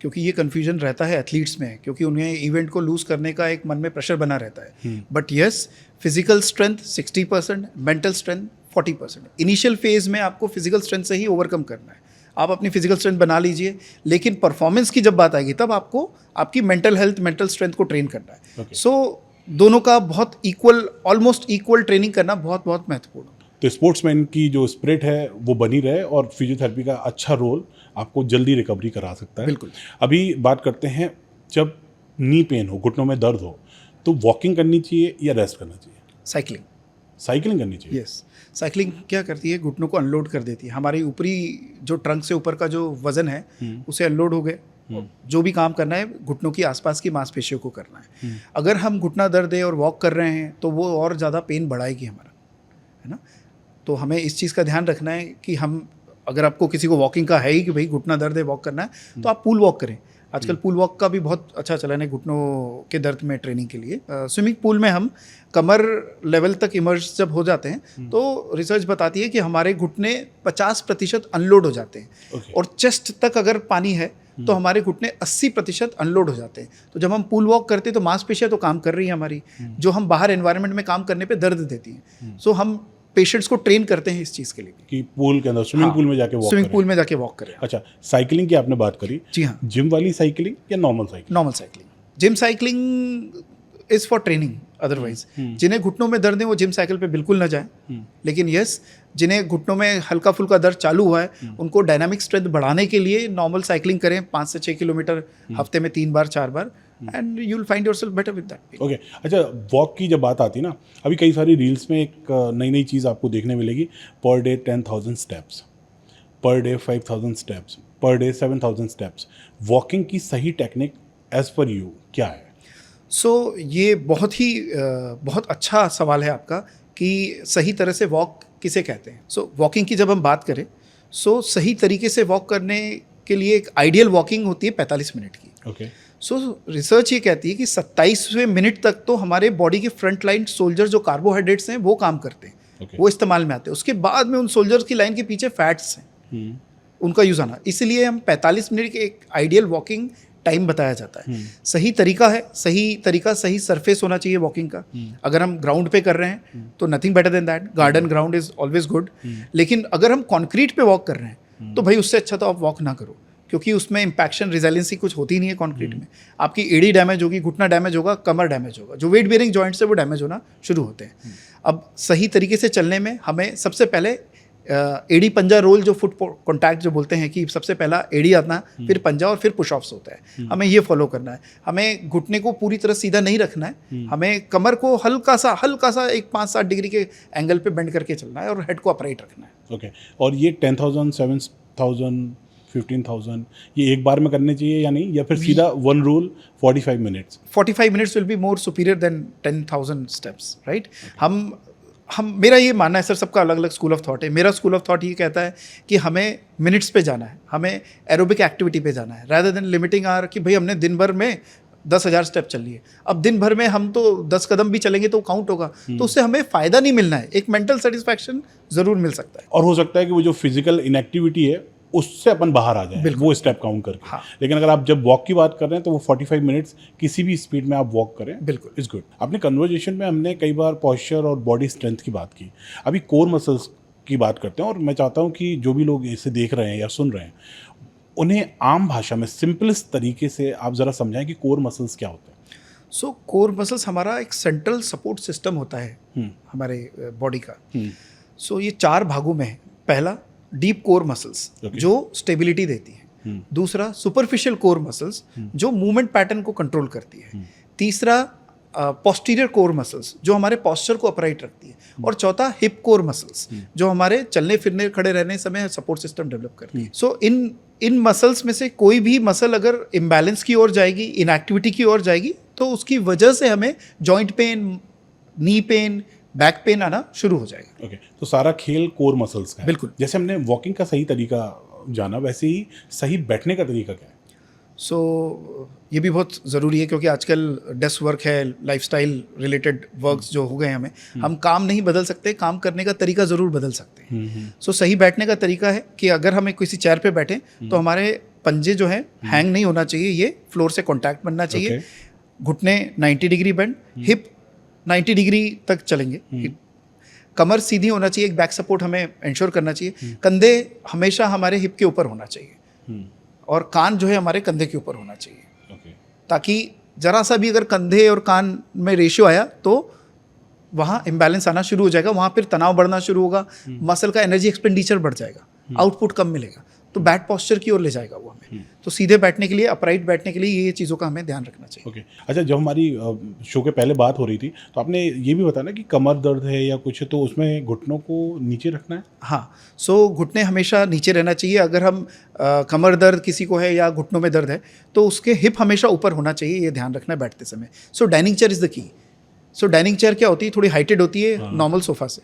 क्योंकि ये कन्फ्यूजन रहता है एथलीट्स में, क्योंकि उन्हें इवेंट को लूज़ करने का एक मन में प्रेशर बना रहता है। But yes, physical strength 60%, mental strength 40%। Initial phase में आपको फिजिकल स्ट्रेंथ से ही ओवरकम करना है। आप अपनी फिजिकल स्ट्रेंथ बना लीजिए, लेकिन परफॉर्मेंस की जब बात आएगी तब आपको आपकी मेंटल हेल्थ, मेंटल स्ट्रेंथ को ट्रेन करना है। सो दोनों का बहुत इक्वल, ऑलमोस्ट इक्वल ट्रेनिंग करना बहुत बहुत महत्वपूर्ण है। तो स्पोर्ट्समैन की जो स्पिरिट है वो बनी रहे और फिजियोथेरेपी का अच्छा रोल आपको जल्दी रिकवरी करा सकता है। बिल्कुल। अभी बात करते हैं, जब नी पेन हो, घुटनों में दर्द हो, तो वॉकिंग करनी चाहिए या रेस्ट करना चाहिए? साइकिलिंग करनी चाहिए। यस, साइकिलिंग क्या करती है, घुटनों को अनलोड कर देती है। हमारी ऊपरी जो ट्रंक से ऊपर का जो वजन है उसे अनलोड हो गए। जो भी काम करना है घुटनों की आसपास की मांसपेशियों को करना है। अगर हम घुटना दर्द है और वॉक कर रहे हैं तो वो और ज़्यादा पेन बढ़ाएगी हमारा, है ना। तो हमें इस चीज़ का ध्यान रखना है कि हम, अगर आपको किसी को वॉकिंग का है ही कि भाई घुटना दर्द है, वॉक करना है, तो आप पूल वॉक करें। आजकल पूल वॉक का भी बहुत अच्छा चलन है घुटनों के दर्द में ट्रेनिंग के लिए। स्विमिंग पूल में हम कमर लेवल तक इमर्ज जब हो जाते हैं तो रिसर्च बताती है कि हमारे घुटने 50% अनलोड हो जाते हैं। और चेस्ट तक अगर पानी है तो हमारे घुटने 80% अनलोड हो जाते हैं। तो जब हम पूल वॉक करते हैं तो मांसपेशियां तो काम कर रही हैं हमारी, जो हम बाहर एनवायरनमेंट में काम करने पे दर्द देती हैं। सो हम पेशेंट्स को ट्रेन करते हैं इस चीज़ के लिए कि पूल के अंदर, स्विमिंग पूल में जाके वॉक करें। स्विमिंग पूल में जाके वॉक करें। अच्छा, साइकिलिंग की आपने बात करी। जी हाँ। जिम वाली साइकिलिंग या normal cycling? Normal cycling. Gym cycling is for training. Otherwise जिन्हें घुटनों में दर्द है वो जिम साइकिल पे बिल्कुल ना जाए। लेकिन यस, जिन्हें घुटनों में हल्का फुल्का दर्द चालू हुआ है उनको डायनामिक स्ट्रेंथ बढ़ाने के लिए नॉर्मल साइकिलिंग करें 5 से 6 किलोमीटर हफ्ते में 3 बार 4 बार, and you will find yourself better with that. Okay, अच्छा, वॉक की जब बात आती है ना, अभी कई सारी रील्स में एक नई नई चीज़ आपको देखने मिलेगी। Per day 10,000 steps, per day 5,000 steps, per day 7,000 steps. Walking की सही टेक्निक एज पर यू क्या है? सो ये बहुत अच्छा सवाल है आपका कि सही तरह से वॉक किसे कहते हैं। सो वॉकिंग की जब हम बात करें, सो सही तरीके से वॉक करने के लिए एक आइडियल वॉकिंग होती है 45 मिनट की। ओके। सो रिसर्च ये कहती है कि 27वें मिनट तक तो हमारे बॉडी के फ्रंट लाइन सोल्जर जो कार्बोहाइड्रेट्स हैं वो काम करते हैं, वो इस्तेमाल में आते हैं। उसके बाद में उन सोल्जर्स की लाइन के पीछे फैट्स हैं, उनका यूज़ आना। इसलिए हम 45 मिनट के एक आइडियल वॉकिंग टाइम बताया जाता है। सही तरीका है, सही सरफेस होना चाहिए वॉकिंग का। अगर हम ग्राउंड पे कर रहे हैं तो nothing better than that, garden ground is always good. लेकिन अगर हम कॉन्क्रीट पे वॉक कर रहे हैं तो भाई उससे अच्छा तो आप वॉक ना करो, क्योंकि उसमें इम्पैक्शन रिजेलेंसी कुछ होती नहीं है कॉन्क्रीट में। आपकी एडी डैमेज होगी, घुटना डैमेज होगा, कमर डैमेज होगा, जो वेट बेयरिंग जॉइंट्स है वो डैमेज होना शुरू होते हैं। अब सही तरीके से चलने में हमें सबसे पहले एडी पंजा रोल, जो फुट कॉन्टैक्ट जो बोलते हैं कि सबसे पहला एडी आना, फिर पंजा और फिर पुश ऑफ्स होता है, हमें ये फॉलो करना है। हमें घुटने को पूरी तरह सीधा नहीं रखना है, हमें कमर को हल्का सा एक 5-7 डिग्री के एंगल पे बेंड करके चलना है और हेड को अपराइट रखना है। ओके, और ये 10,000, 7,000, 15,000 ये एक बार में करने चाहिए या नहीं, या फिर सीधा one rule 45 minutes? 45 minutes will be more superior than 10,000 steps, right. हम मेरा ये मानना है, सर सबका अलग अलग स्कूल ऑफ थॉट है। मेरा स्कूल ऑफ थॉट ये कहता है कि हमें मिनट्स पे जाना है, हमें एरोबिक एक्टिविटी पे जाना है, रादर देन लिमिटिंग आर कि भाई हमने दिन भर में 10,000 स्टेप चल लिए, अब दिन भर में हम तो 10 कदम भी चलेंगे तो काउंट होगा, तो उससे हमें फ़ायदा नहीं मिलना है, एक मेंटल सेटिस्फैक्शन ज़रूर मिल सकता है। और हो सकता है कि वो जो फिजिकल इनएक्टिविटी है उससे अपन बाहर आ जाए वो स्टेप काउंट करके। हाँ। लेकिन अगर आप जब वॉक की बात कर रहे हैं तो वो 45 मिनट्स किसी भी स्पीड में आप वॉक करें, बिल्कुल इज गुड। अपने कन्वर्जेशन में हमने कई बार पॉस्चर और बॉडी स्ट्रेंथ की बात की, अभी कोर मसल्स की बात करते हैं। और मैं चाहता हूँ कि जो भी लोग इसे देख रहे हैं या सुन रहे हैं उन्हें आम भाषा में सिंपलेस्ट तरीके से आप ज़रा समझाएं कि कोर मसल्स क्या होते हैं। सो कोर मसल्स हमारा एक सेंट्रल सपोर्ट सिस्टम होता है हमारे बॉडी का। सो ये 4 भागों में है। पहला डीप कोर मसल्स जो स्टेबिलिटी देती है, दूसरा सुपरफिशियल कोर मसल्स जो मूवमेंट पैटर्न को कंट्रोल करती है, तीसरा पोस्टीरियर कोर मसल्स जो हमारे पोस्चर को अपराइट रखती है, और चौथा हिप कोर मसल्स जो हमारे चलने फिरने खड़े रहने समय सपोर्ट सिस्टम डेवलप करती है। सो इन मसल्स में से कोई भी मसल अगर इम्बैलेंस की ओर जाएगी, इनएक्टिविटी की ओर जाएगी, तो उसकी वजह से हमें joint pain, knee pain, back pain आना शुरू हो जाएगा। ओके, तो सारा खेल कोर मसल्स का है। बिल्कुल। जैसे हमने वॉकिंग का सही तरीका जाना, वैसे ही सही बैठने का तरीका क्या है? सो ये भी बहुत ज़रूरी है क्योंकि आजकल डेस्क वर्क है, लाइफस्टाइल रिलेटेड वर्क्स जो हो गए हमें, हम काम नहीं बदल सकते, काम करने का तरीका ज़रूर बदल सकते हैं। सो सही बैठने का तरीका है कि अगर हमें किसी चेयर पे बैठें तो हमारे पंजे जो हैं हैंग नहीं होना चाहिए, ये फ्लोर से कॉन्टैक्ट बनना चाहिए। घुटने 90 डिग्री बेंड, हिप 90 डिग्री तक चलेंगे, कमर सीधी होना चाहिए, एक बैक सपोर्ट हमें इंश्योर करना चाहिए, कंधे हमेशा हमारे हिप के ऊपर होना चाहिए, और कान जो है हमारे कंधे के ऊपर होना चाहिए, ताकि जरा सा भी अगर कंधे और कान में रेशियो आया तो वहाँ इम्बैलेंस आना शुरू हो जाएगा, वहाँ फिर तनाव बढ़ना शुरू होगा, मसल का एनर्जी एक्सपेंडिचर बढ़ जाएगा, आउटपुट कम मिलेगा, तो बैड पोस्चर की ओर ले जाएगा वो हमें। तो सीधे बैठने के लिए, अपराइट बैठने के लिए ये चीज़ों का हमें ध्यान रखना चाहिए। ओके, अच्छा, जब हमारी शो के पहले बात हो रही थी तो आपने ये भी बताया ना कि कमर दर्द है या कुछ है तो उसमें घुटनों को नीचे रखना है। हाँ, सो घुटने हमेशा नीचे रहना चाहिए। अगर हम कमर दर्द किसी को है या घुटनों में दर्द है तो उसके हिप हमेशा ऊपर होना चाहिए, ये ध्यान रखना है बैठते समय। So dining chair is the key. So dining chair क्या होती है, थोड़ी हाइटेड होती है नॉर्मल सोफा से,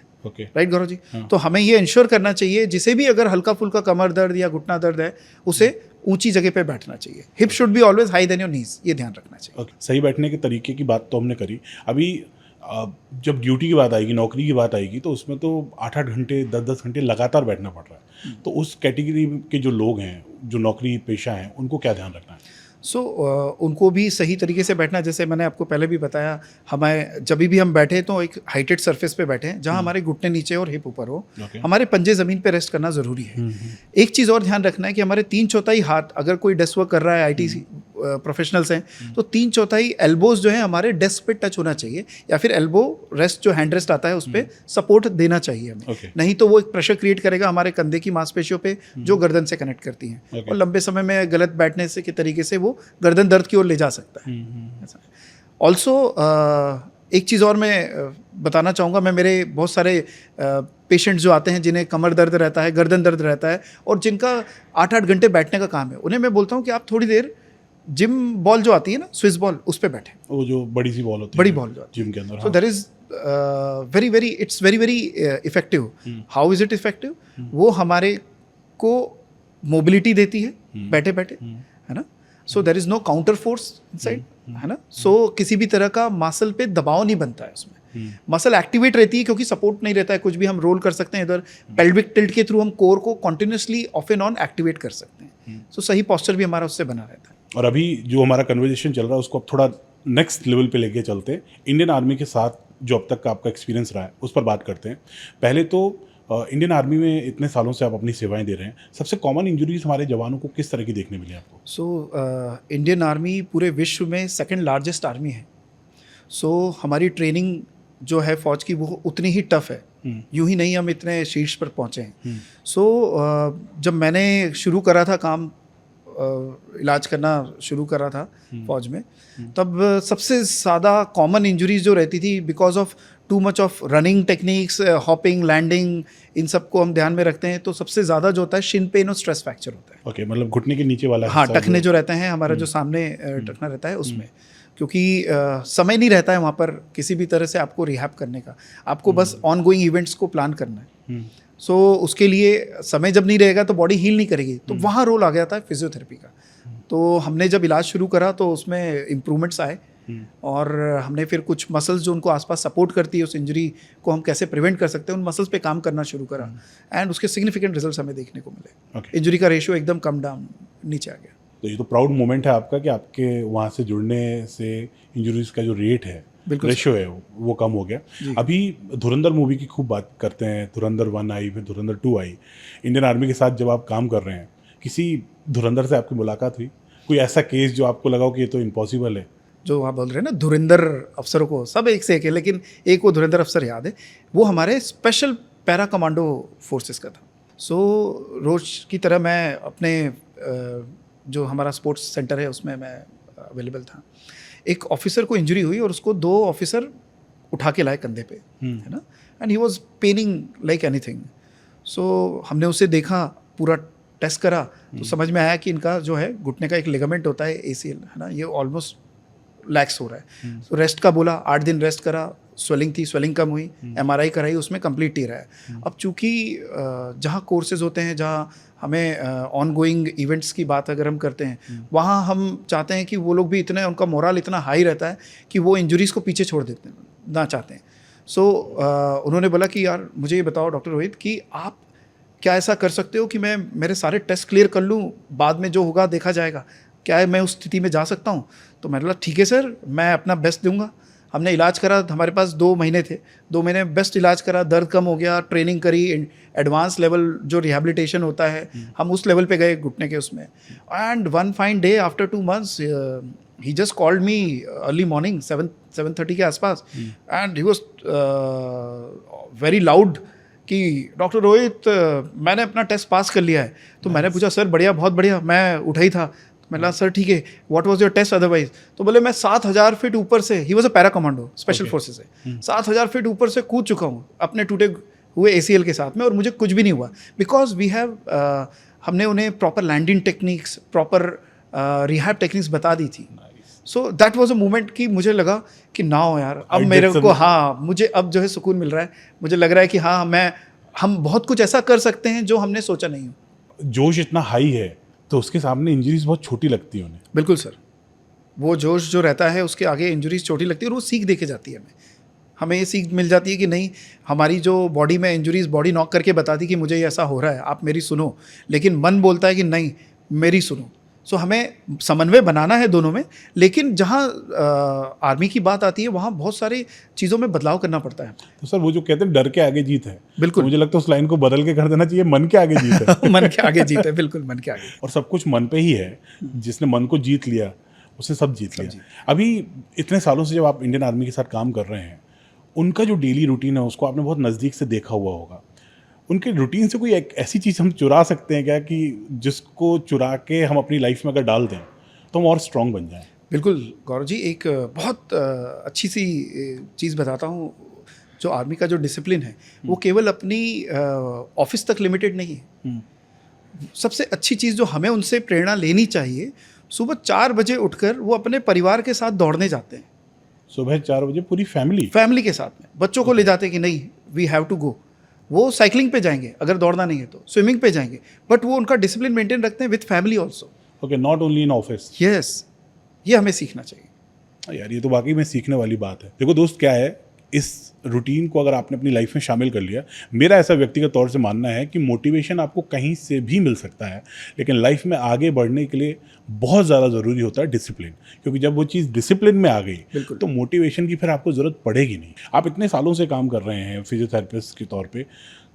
राइट गौरव जी? तो हमें ये इंश्योर करना चाहिए जिसे भी अगर हल्का फुल्का कमर दर्द या घुटना दर्द है उसे ऊंची जगह पे बैठना चाहिए। Hip should be always high than your knees, ये ध्यान रखना चाहिए। सही बैठने के तरीके की बात तो हमने करी। अभी जब ड्यूटी की बात आएगी, नौकरी की बात आएगी, तो उसमें तो 8-8 घंटे 10-10 घंटे लगातार बैठना पड़ रहा है। तो उस कैटेगरी के जो लोग हैं, जो नौकरी पेशा हैं, उनको क्या ध्यान रखना है? सो उनको भी सही तरीके से बैठना, जैसे मैंने आपको पहले भी बताया, हमें जब भी हम बैठे तो एक हाइटेड सरफेस पे बैठे जहाँ हमारे घुटने नीचे और हिप ऊपर हो, हमारे पंजे ज़मीन पे रेस्ट करना ज़रूरी है। एक चीज़ और ध्यान रखना है कि हमारे 3/4 हाथ, अगर कोई डेस्क वर्क कर रहा है, IT प्रोफेशनल्स हैं, तो 3/4 एल्बोज जो है हमारे डेस्क पे टच होना चाहिए, या फिर एल्बो रेस्ट जो हैंड रेस्ट आता है उस पर सपोर्ट देना चाहिए हमें। नहीं तो वो एक प्रेशर क्रिएट करेगा हमारे कंधे की मांसपेशियों पे जो गर्दन से कनेक्ट करती हैं, और लंबे समय में गलत बैठने से के तरीके से वो गर्दन दर्द की ओर ले जा सकता है। ऑल्सो एक चीज़ और मैं बताना चाहूँगा, मैं मेरे बहुत सारे पेशेंट्स जो आते हैं जिन्हें कमर दर्द रहता है, गर्दन दर्द रहता है, और जिनका 8-8 घंटे बैठने का काम है, उन्हें मैं बोलता हूँ कि आप थोड़ी देर जिम बॉल जो आती है ना, स्विस बॉल, उस पर बैठे, वो जो बड़ी सी बॉल होती है, बड़ी बॉल जो आती है जिम के अंदर। So that is it's very effective. How is it effective? वो हमारे को मोबिलिटी देती है बैठे बैठे, है ना। So there is no counter force inside, है ना। सो किसी भी तरह का मसल पे दबाव नहीं बनता है उसमें, मसल एक्टिवेट रहती है क्योंकि सपोर्ट नहीं रहता है, कुछ भी हम रोल कर सकते हैं इधर, पेल्विक टिल्ट के थ्रू हम कोर को continuously of and on activate कर सकते हैं। सो सही पोस्चर भी हमारा उससे बना रहता है। और अभी जो हमारा कन्वर्जेशन चल रहा है उसको अब थोड़ा नेक्स्ट लेवल पे लेके चलते हैं। इंडियन आर्मी के साथ जो अब तक का आपका एक्सपीरियंस रहा है उस पर बात करते हैं। पहले तो इंडियन आर्मी में इतने सालों से आप अपनी सेवाएं दे रहे हैं, सबसे कॉमन इंजरीज हमारे जवानों को किस तरह की देखने मिली आपको? सो इंडियन आर्मी पूरे विश्व में सेकंड लार्जेस्ट आर्मी है। सो हमारी ट्रेनिंग जो है फौज की वो उतनी ही टफ है, यूं ही नहीं हम इतने शीर्ष पर पहुंचे हैं। सो जब मैंने शुरू करा था काम, इलाज करना शुरू करा था फौज में, तब सबसे ज़्यादा कॉमन इंजरीज जो रहती थी because of too much of running techniques, hopping, landing, इन सब को हम ध्यान में रखते हैं, तो सबसे ज़्यादा जो होता है शिन पेन और स्ट्रेस फ्रैक्चर होता है। ओके, मतलब घुटने के नीचे वाला, हाँ, टखने जो रहते हैं हमारा, जो सामने टखना रहता है उसमें, क्योंकि समय नहीं रहता है वहाँ पर किसी भी तरह से आपको रिहैब करने का, आपको बस ऑन गोइंग इवेंट्स को प्लान करना है। सो उसके लिए समय जब नहीं रहेगा तो बॉडी हील नहीं करेगी, तो वहाँ रोल आ गया था फिजियोथेरेपी का। तो हमने जब इलाज शुरू करा तो उसमें इम्प्रूवमेंट्स आए और हमने फिर कुछ मसल्स जो उनको आसपास सपोर्ट करती है उस इंजरी को हम कैसे प्रिवेंट कर सकते हैं उन मसल्स पे काम करना शुरू करा एंड उसके सिग्निफिकेंट रिजल्ट्स हमें देखने को मिले। Okay. इंजरी का रेशियो एकदम कम डाउन नीचे आ गया। तो ये तो प्राउड मोमेंट है आपका कि आपके वहाँ से जुड़ने से इंजरीज का जो रेट है, रेशियो है, वो कम हो गया। अभी धुरंधर मूवी की खूब बात करते हैं, धुरंधर 1 आई, फिर धुरंधर 2 आई। इंडियन आर्मी के साथ जब आप काम कर रहे हैं, किसी धुरंधर से आपकी मुलाकात हुई? कोई ऐसा केस जो आपको लगा हो कि ये तो इम्पॉसिबल है? जो आप बोल रहे हैं ना धुरंधर अफसरों को, सब एक से एक है, लेकिन एक वो धुरंधर अफसर याद है, वो हमारे स्पेशल पैरा कमांडो फोर्सेस का था। सो रोज की तरह मैं अपने जो हमारा स्पोर्ट्स सेंटर है उसमें मैं अवेलेबल था। एक ऑफिसर को इंजरी हुई और उसको 2 ऑफिसर उठा के लाए कंधे पे, है ना, and he was paining like anything. So हमने उसे देखा, पूरा टेस्ट करा, तो समझ में आया कि इनका जो है घुटने का एक लिगामेंट होता है ACL, है ना, ये ऑलमोस्ट लैक्स हो रहा है। तो रेस्ट का बोला, 8 दिन रेस्ट करा, स्वेलिंग थी, स्वेलिंग कम हुई, MRI कराई, उसमें कंप्लीट ही रहा है। अब चूंकि जहाँ कोर्सेज होते हैं, जहाँ हमें ऑन गोइंग इवेंट्स की बात अगर हम करते हैं, वहाँ हम चाहते हैं कि वो लोग भी इतने, उनका मोरल इतना हाई रहता है कि वो इंजरीज़ को पीछे छोड़ देते हैं, ना चाहते हैं। सो उन्होंने बोला कि यार मुझे ये बताओ डॉक्टर रोहित कि आप क्या ऐसा कर सकते हो कि मैं मेरे सारे टेस्ट क्लियर कर लूँ, बाद में जो होगा देखा जाएगा, क्या मैं उस स्थिति में जा सकता हूँ? तो मैंने बोला ठीक है सर, मैं अपना बेस्ट दूंगा। हमने इलाज करा, हमारे पास 2 महीने थे, 2 महीने बेस्ट इलाज करा, दर्द कम हो गया, ट्रेनिंग करी, एडवांस लेवल जो रिहैबिलिटेशन होता है हम उस लेवल पे गए घुटने के उसमें। And one fine day after 2 months he just called me early morning 7:30 के आसपास, and he was very loud कि डॉक्टर रोहित मैंने अपना टेस्ट पास कर लिया है। तो मैंने पूछा सर बढ़िया, बहुत बढ़िया, मैं उठा ही था। मैंने कहा सर ठीक है, what was your test otherwise? तो बोले मैं 7000 फीट ऊपर से, he was a para commando special forces से, 7000 फीट ऊपर से कूद चुका हूँ अपने टूटे हुए ACL के साथ में, और मुझे कुछ भी नहीं हुआ, बिकॉज वी हैव हमने उन्हें proper landing techniques, proper rehab techniques बता दी थी। So that was a moment कि मुझे लगा कि नाउ यार अब मेरे को, हाँ मुझे अब जो है सुकून मिल रहा है, मुझे लग रहा है कि हाँ हम बहुत कुछ ऐसा कर सकते हैं जो हमने सोचा नहीं हो। जोश इतना हाई है तो उसके सामने इंजरीज बहुत छोटी लगती है उन्हें। बिल्कुल सर, वो जोश जो रहता है उसके आगे इंजरीज छोटी लगती है, और वो सीख देके जाती है हमें ये सीख मिल जाती है कि नहीं, हमारी जो बॉडी में इंजरीज बॉडी नॉक करके बताती कि मुझे ये ऐसा हो रहा है, आप मेरी सुनो, लेकिन मन बोलता है कि नहीं मेरी सुनो। सो हमें समन्वय बनाना है दोनों में, लेकिन जहाँ आर्मी की बात आती है वहाँ बहुत सारी चीज़ों में बदलाव करना पड़ता है। तो सर वो जो कहते हैं डर के आगे जीत है, बिल्कुल, तो मुझे लगता है उस लाइन को बदल के कर देना चाहिए, मन के आगे जीत है। मन के आगे जीत है, बिल्कुल मन के आगे। और सब कुछ मन पे ही है, जिसने मन को जीत लिया उसने सब जीत लिया। अभी इतने सालों से जब आप इंडियन आर्मी के साथ काम कर रहे हैं, उनका जो डेली रूटीन है उसको आपने बहुत नज़दीक से देखा हुआ होगा। उनके रूटीन से कोई एक ऐसी चीज़ हम चुरा सकते हैं क्या कि जिसको चुरा के हम अपनी लाइफ में अगर डाल दें तो हम और स्ट्रॉन्ग बन जाएं? बिल्कुल गौरव जी, एक बहुत अच्छी सी चीज़ बताता हूँ। जो आर्मी का जो डिसिप्लिन है वो केवल अपनी ऑफिस तक लिमिटेड नहीं है। सबसे अच्छी चीज़ जो हमें उनसे प्रेरणा लेनी चाहिए, सुबह 4 बजे उठकर वो अपने परिवार के साथ दौड़ने जाते हैं। सुबह 4 बजे पूरी फैमिली के साथ में बच्चों को ले जाते हैं कि नहीं वी हैव टू गो। वो साइकिलिंग पे जाएंगे अगर दौड़ना नहीं है तो, स्विमिंग पे जाएंगे, बट वो उनका डिसिप्लिन मेंटेन रखते हैं with family also. Okay, not only in office. Yes, ये हमें सीखना चाहिए। यार ये तो वाकई में सीखने वाली बात है। देखो दोस्त, क्या है, इस रूटीन को अगर आपने अपनी लाइफ में शामिल कर लिया, मेरा ऐसा व्यक्तिगत तौर से मानना है कि मोटिवेशन आपको कहीं से भी मिल सकता है, लेकिन लाइफ में आगे बढ़ने के लिए बहुत ज़्यादा ज़रूरी होता है डिसिप्लिन। क्योंकि जब वो चीज़ डिसिप्लिन में आ गई तो मोटिवेशन की फिर आपको ज़रूरत पड़ेगी नहीं। आप इतने सालों से काम कर रहे हैं फिजियोथेरेपिस्ट के तौर पर,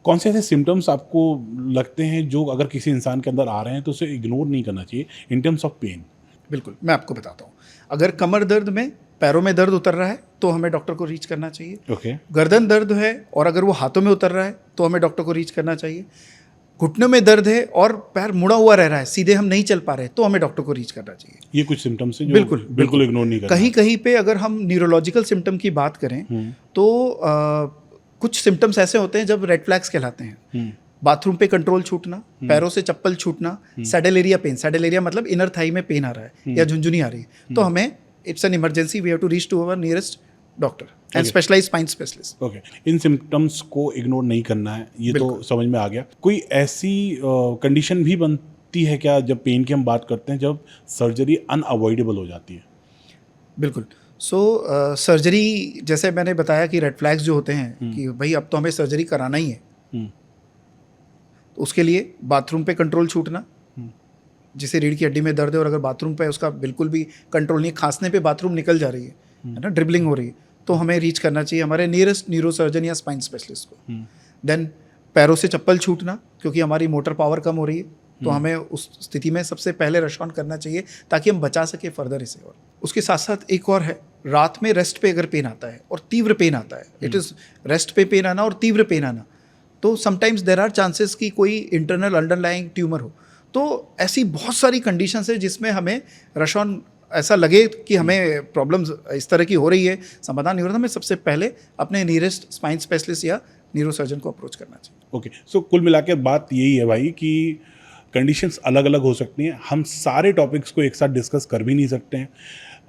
कौन से ऐसे सिम्टम्स आपको लगते हैं जो अगर किसी इंसान के अंदर आ रहे हैं तो उसे इग्नोर नहीं करना चाहिए इन टर्म्स ऑफ पेन? बिल्कुल, मैं आपको बताता हूँ। अगर कमर दर्द में, पैरों में दर्द उतर रहा है तो हमें डॉक्टर को रीच करना चाहिए। ओके। गर्दन दर्द है और अगर वो हाथों में उतर रहा है तो हमें डॉक्टर को रीच करना चाहिए। घुटनों में दर्द है और पैर मुड़ा हुआ रह रहा है, सीधे हम नहीं चल पा रहे, तो हमें डॉक्टर को रीच करना चाहिए। ये कुछ सिम्टम्स हैं जो बिल्कुल इग्नोर नहीं करना। कहीं कहीं पे अगर हम न्यूरोलॉजिकल सिम्टम की बात करें तो कुछ सिम्टम्स ऐसे होते हैं जब रेड फ्लैग्स कहलाते हैं। बाथरूम पे कंट्रोल छूटना, पैरों से चप्पल छूटना, saddle area pain, saddle area मतलब इनर थाई में पेन आ रहा है या झुंझुनी आ रही है, तो हमें it's an emergency, we have to reach to our nearest doctor and specialized spine specialist. Okay, इन सिम्टम्स को इग्नोर नहीं करना है, ये तो समझ में आ गया। कोई ऐसी कंडीशन भी होती है क्या जब पेन की हम बात करते हैं, जब सर्जरी अनअवॉइडेबल हो जाती है? बिल्कुल। सो सर्जरी, जैसे मैंने बताया कि रेड फ्लैग्स जो होते हैं कि भाई अब तो हमें सर्जरी कराना ही है, हम्म, तो उसके लिए बाथरूम पे कंट्रोल छूटना, जिसे रीढ़ की हड्डी में दर्द है और अगर बाथरूम पे उसका बिल्कुल भी कंट्रोल नहीं है, खांसने पे बाथरूम निकल जा रही है ना, ड्रिबलिंग हो रही है, तो हमें रीच करना चाहिए हमारे नियरेस्ट न्यूरोसर्जन या स्पाइन स्पेशलिस्ट को। देन पैरों से चप्पल छूटना, क्योंकि हमारी मोटर पावर कम हो रही है, तो हमें उस स्थिति में सबसे पहले रश ऑन करना चाहिए ताकि हम बचा सके फर्दर इसे। और उसके साथ साथ एक और है, रात में रेस्ट पे अगर पेन आता है और तीव्र पेन आता है, इट इज़ रेस्ट पे पेन आना और तीव्र पेन आना, तो समटाइम्स देर आर चांसेस कि कोई इंटरनल अंडरलाइंग ट्यूमर हो। तो ऐसी बहुत सारी कंडीशंस है जिसमें हमें रश ऑन ऐसा लगे कि हमें प्रॉब्लम्स इस तरह की हो रही है, समाधान नहीं हो रहा, हमें सबसे पहले अपने नियरेस्ट स्पाइन स्पेशलिस्ट या न्यूरोसर्जन को अप्रोच करना चाहिए। ओके, सो कुल मिला के बात यही है भाई कि कंडीशंस अलग अलग हो सकती हैं, हम सारे टॉपिक्स को एक साथ डिस्कस कर भी नहीं सकते हैं।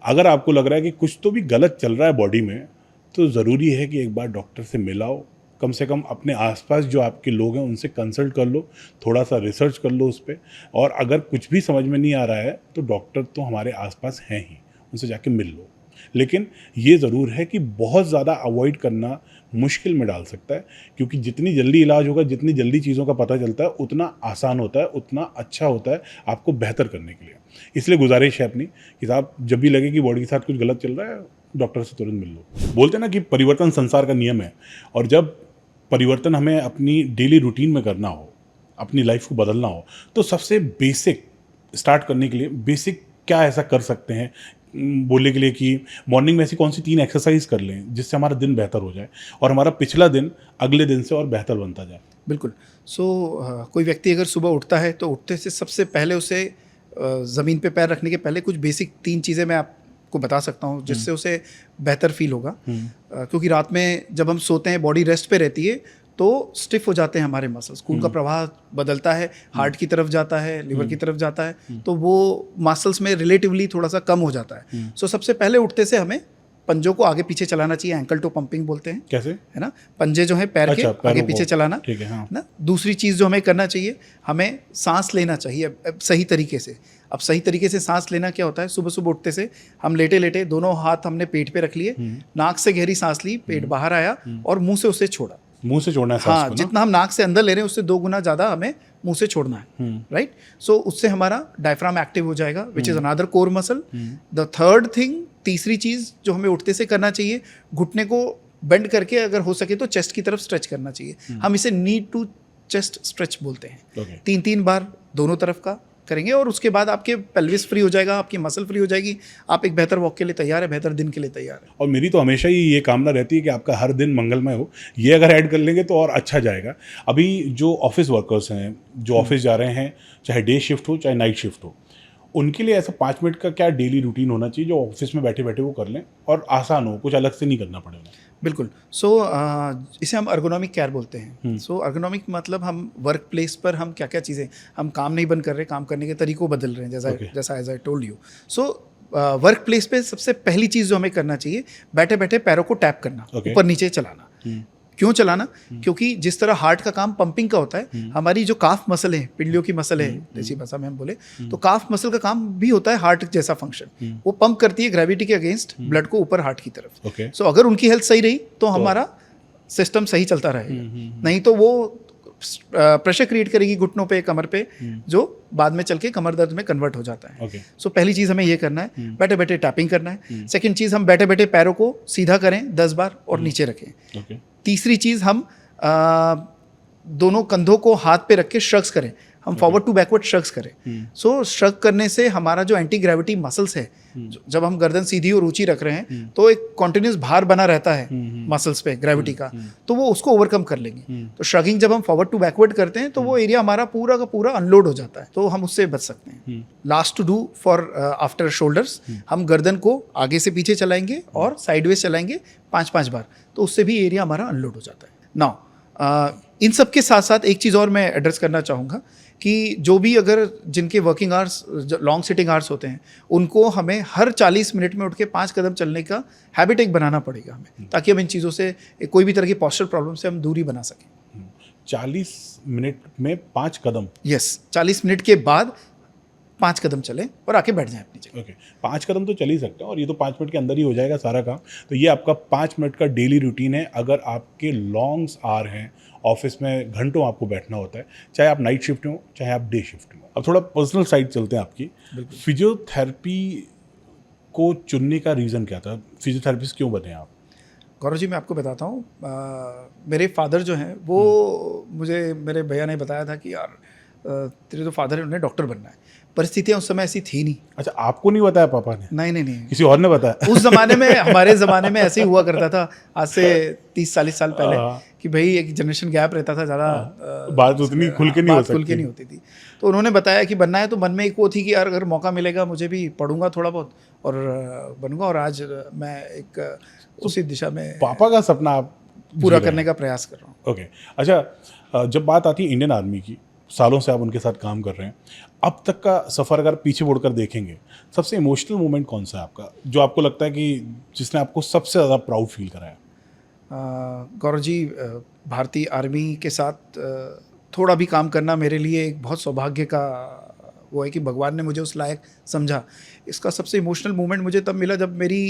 अगर आपको लग रहा है कि कुछ तो भी गलत चल रहा है बॉडी में, तो ज़रूरी है कि एक बार डॉक्टर से मिलाओ, कम से कम अपने आसपास जो आपके लोग हैं उनसे कंसल्ट कर लो, थोड़ा सा रिसर्च कर लो उस पर, और अगर कुछ भी समझ में नहीं आ रहा है तो डॉक्टर तो हमारे आसपास हैं ही, उनसे जाके मिल लो। लेकिन ये ज़रूर है कि बहुत ज़्यादा अवॉइड करना मुश्किल में डाल सकता है, क्योंकि जितनी जल्दी इलाज होगा, जितनी जल्दी चीज़ों का पता चलता है, उतना आसान होता है, उतना अच्छा होता है आपको बेहतर करने के लिए। इसलिए गुजारिश है अपनी कि साहब जब भी लगे कि बॉडी के साथ कुछ गलत चल रहा है, डॉक्टर से तुरंत मिल लो। बोलते हैं ना कि परिवर्तन संसार का नियम है, और जब परिवर्तन हमें अपनी डेली रूटीन में करना हो, अपनी लाइफ को बदलना हो, तो सबसे बेसिक स्टार्ट करने के लिए बेसिक क्या ऐसा कर सकते हैं बोलने के लिए कि मॉर्निंग में ऐसी कौन सी 3 एक्सरसाइज कर लें जिससे हमारा दिन बेहतर हो जाए और हमारा पिछला दिन अगले दिन से और बेहतर बनता जाए? बिल्कुल। सो कोई व्यक्ति अगर सुबह उठता है तो उठते से सबसे पहले उसे ज़मीन पे पैर रखने के पहले कुछ बेसिक 3 चीज़ें मैं आपको बता सकता हूँ जिससे उसे बेहतर फील होगा। क्योंकि रात में जब हम सोते हैं बॉडी रेस्ट पे रहती है तो स्टिफ हो जाते हैं हमारे मसल्स, खून का प्रवाह बदलता है, हार्ट की तरफ जाता है, लिवर की तरफ जाता है, तो वो मसल्स में रिलेटिवली थोड़ा सा कम हो जाता है। सो सबसे पहले उठते से हमें पंजों को आगे पीछे चलाना चाहिए, एंकल टू पंपिंग बोलते हैं। कैसे? है ना, पंजे जो है पैर के आगे पीछे चलाना। ठीक है, हाँ। ना, दूसरी चीज़ जो हमें करना चाहिए, हमें सांस लेना चाहिए सही तरीके से। अब सही तरीके से सांस लेना क्या होता है, सुबह सुबह उठते से हम लेटे लेटे दोनों हाथ हमने पेट पे रख लिए, नाक से गहरी सांस ली, पेट बाहर आया और मुंह से उसे छोड़ा। मुंह से छोड़ना है सांस हाँ, को, जितना हम नाक से अंदर ले रहे हैं उससे 2 गुना ज़्यादा हमें मुंह से छोड़ना है, राइट। सो उससे हमारा डायफ्राम एक्टिव हो जाएगा, which is another core muscle. The third thing, तीसरी चीज़ जो हमें उठते से करना चाहिए, घुटने को बेंड करके अगर हो सके तो चेस्ट की तरफ स्ट्रेच करना चाहिए। हम इसे नी टू चेस्ट स्ट्रेच बोलते हैं। 3-3 बार दोनों तरफ का करेंगे और उसके बाद आपके पेल्विस फ्री हो जाएगा, आपकी मसल फ्री हो जाएगी, आप एक बेहतर वॉक के लिए तैयार है, बेहतर दिन के लिए तैयार है। और मेरी तो हमेशा ही ये कामना रहती है कि आपका हर दिन मंगलमय हो। ये अगर ऐड कर लेंगे तो और अच्छा जाएगा। अभी जो ऑफिस वर्कर्स हैं, जो ऑफिस जा रहे हैं, चाहे डे शिफ्ट हो चाहे नाइट शिफ्ट हो, उनके लिए ऐसा 5 मिनट का क्या डेली रूटीन होना चाहिए जो ऑफिस में बैठे बैठे वो कर लें और आसान हो, कुछ अलग से नहीं करना पड़े उन्हें? बिल्कुल। सो इसे हम अर्गोनॉमिक केयर बोलते हैं। सो अर्गोनॉमिक मतलब हम वर्क प्लेस पर हम क्या क्या चीज़ें, हम काम नहीं बंद कर रहे, काम करने के तरीकों बदल रहे हैं, जैसा as I told you. So work place पे सबसे पहली चीज़ जो हमें करना चाहिए, बैठे बैठे पैरों को टैप करना, ऊपर नीचे चलाना। क्यों चलाना? क्योंकि जिस तरह हार्ट का काम पंपिंग का होता है, हमारी जो काफ मसल है, पिंडलियों की मसल है, देसी भाषा में हम बोले तो काफ मसल का काम भी होता है हार्ट जैसा फंक्शन। वो पंप करती है ग्रेविटी के अगेंस्ट ब्लड को ऊपर हार्ट की तरफ। सो अगर उनकी हेल्थ सही रही तो हमारा सिस्टम सही चलता रहेगा, नहीं तो वो प्रेशर क्रिएट करेगी घुटनों पे, कमर पे, जो बाद में चल के कमर दर्द में कन्वर्ट हो जाता है। सो पहली चीज़ हमें ये करना है, बैठे बैठे टैपिंग करना है। सेकंड चीज़, हम बैठे बैठे पैरों को सीधा करें 10 बार और नीचे रखें। तीसरी चीज़, हम दोनों कंधों को हाथ पे रख के श्रग्स करें, हम फॉरवर्ड टू बैकवर्ड श्रग्स करें। सो श्रग करने से हमारा जो एंटी ग्रेविटी मसल्स है, जब हम गर्दन सीधी और ऊंची रख रहे हैं तो एक कॉन्टिन्यूस भार बना रहता है मसल्स पे ग्रेविटी का, तो वो उसको ओवरकम कर लेंगे। तो श्रगिंग जब हम फॉरवर्ड टू बैकवर्ड करते हैं तो वो एरिया हमारा पूरा का पूरा अनलोड हो जाता है, तो हम उससे बच सकते हैं। Last to do for after shoulders, हम गर्दन को आगे से पीछे चलाएंगे और साइडवेज चलाएंगे 5-5 बार, तो उससे भी एरिया हमारा अनलोड हो जाता है। नाउ इन सब के साथ साथ एक चीज़ और मैं एड्रेस करना चाहूँगा कि जो भी अगर जिनके working hours, long sitting hours होते हैं, उनको हमें हर 40 मिनट में उठ के 5 कदम चलने का हैबिट एक बनाना पड़ेगा हमें, ताकि हम इन चीज़ों से, कोई भी तरह की पॉस्चर प्रॉब्लम से हम दूरी बना सकें। 40 मिनट में 5 कदम। यस, 40 मिनट के बाद 5 कदम चलें और आके बैठ जाएं अपनी जगह। ओके, 5 कदम तो चल ही सकते हैं और ये तो 5 मिनट के अंदर ही हो जाएगा सारा काम। तो ये आपका 5 मिनट का डेली रूटीन है। अगर आपके लॉन्ग्स आर हैं, ऑफिस में घंटों आपको बैठना होता है, चाहे आप नाइट शिफ्ट में हो चाहे आप डे शिफ्ट में हो। अब थोड़ा पर्सनल साइड चलते हैं आपकी। फिजियोथेरेपी को चुनने का रीज़न क्या था? फिजियोथेरेपिस्ट क्यों बने आप? गौरव जी, मैं आपको बताता हूँ, मेरे फादर जो हैं वो मुझे मेरे भैया ने बताया था कि यार तेरे जो फादर हैं उन्हें डॉक्टर बनना है। परिस्थितियाँ उस समय ऐसी थी नहीं। अच्छा, आपको नहीं बताया पापा ने? नहीं। किसी और ने बताया? उस ज़माने में, हमारे ज़माने में ऐसे ही हुआ करता था, आज से 30-40 साल पहले, कि भाई एक जनरेशन गैप रहता था ज़्यादा, बात उतनी खुल के नहीं हो सकती। खुल के नहीं होती थी। तो उन्होंने बताया कि बनना है, तो मन में एक वो थी कि यार अगर मौका मिलेगा मुझे भी पढ़ूंगा थोड़ा बहुत और बनूंगा, और आज मैं एक उसी दिशा में पापा का सपना आप पूरा करने का प्रयास कर रहा हूँ। ओके, अच्छा, जब बात आती है इंडियन आर्मी की, सालों से आप उनके साथ काम कर रहे हैं, अब तक का सफ़र अगर पीछे मुड़कर देखेंगे, सबसे इमोशनल मोमेंट कौन सा है आपका, जो आपको लगता है कि जिसने आपको सबसे ज़्यादा प्राउड फील कराया? गौरव जी, भारतीय आर्मी के साथ थोड़ा भी काम करना मेरे लिए एक बहुत सौभाग्य का वो है कि भगवान ने मुझे उस लायक समझा। इसका सबसे इमोशनल मोमेंट मुझे तब मिला जब मेरी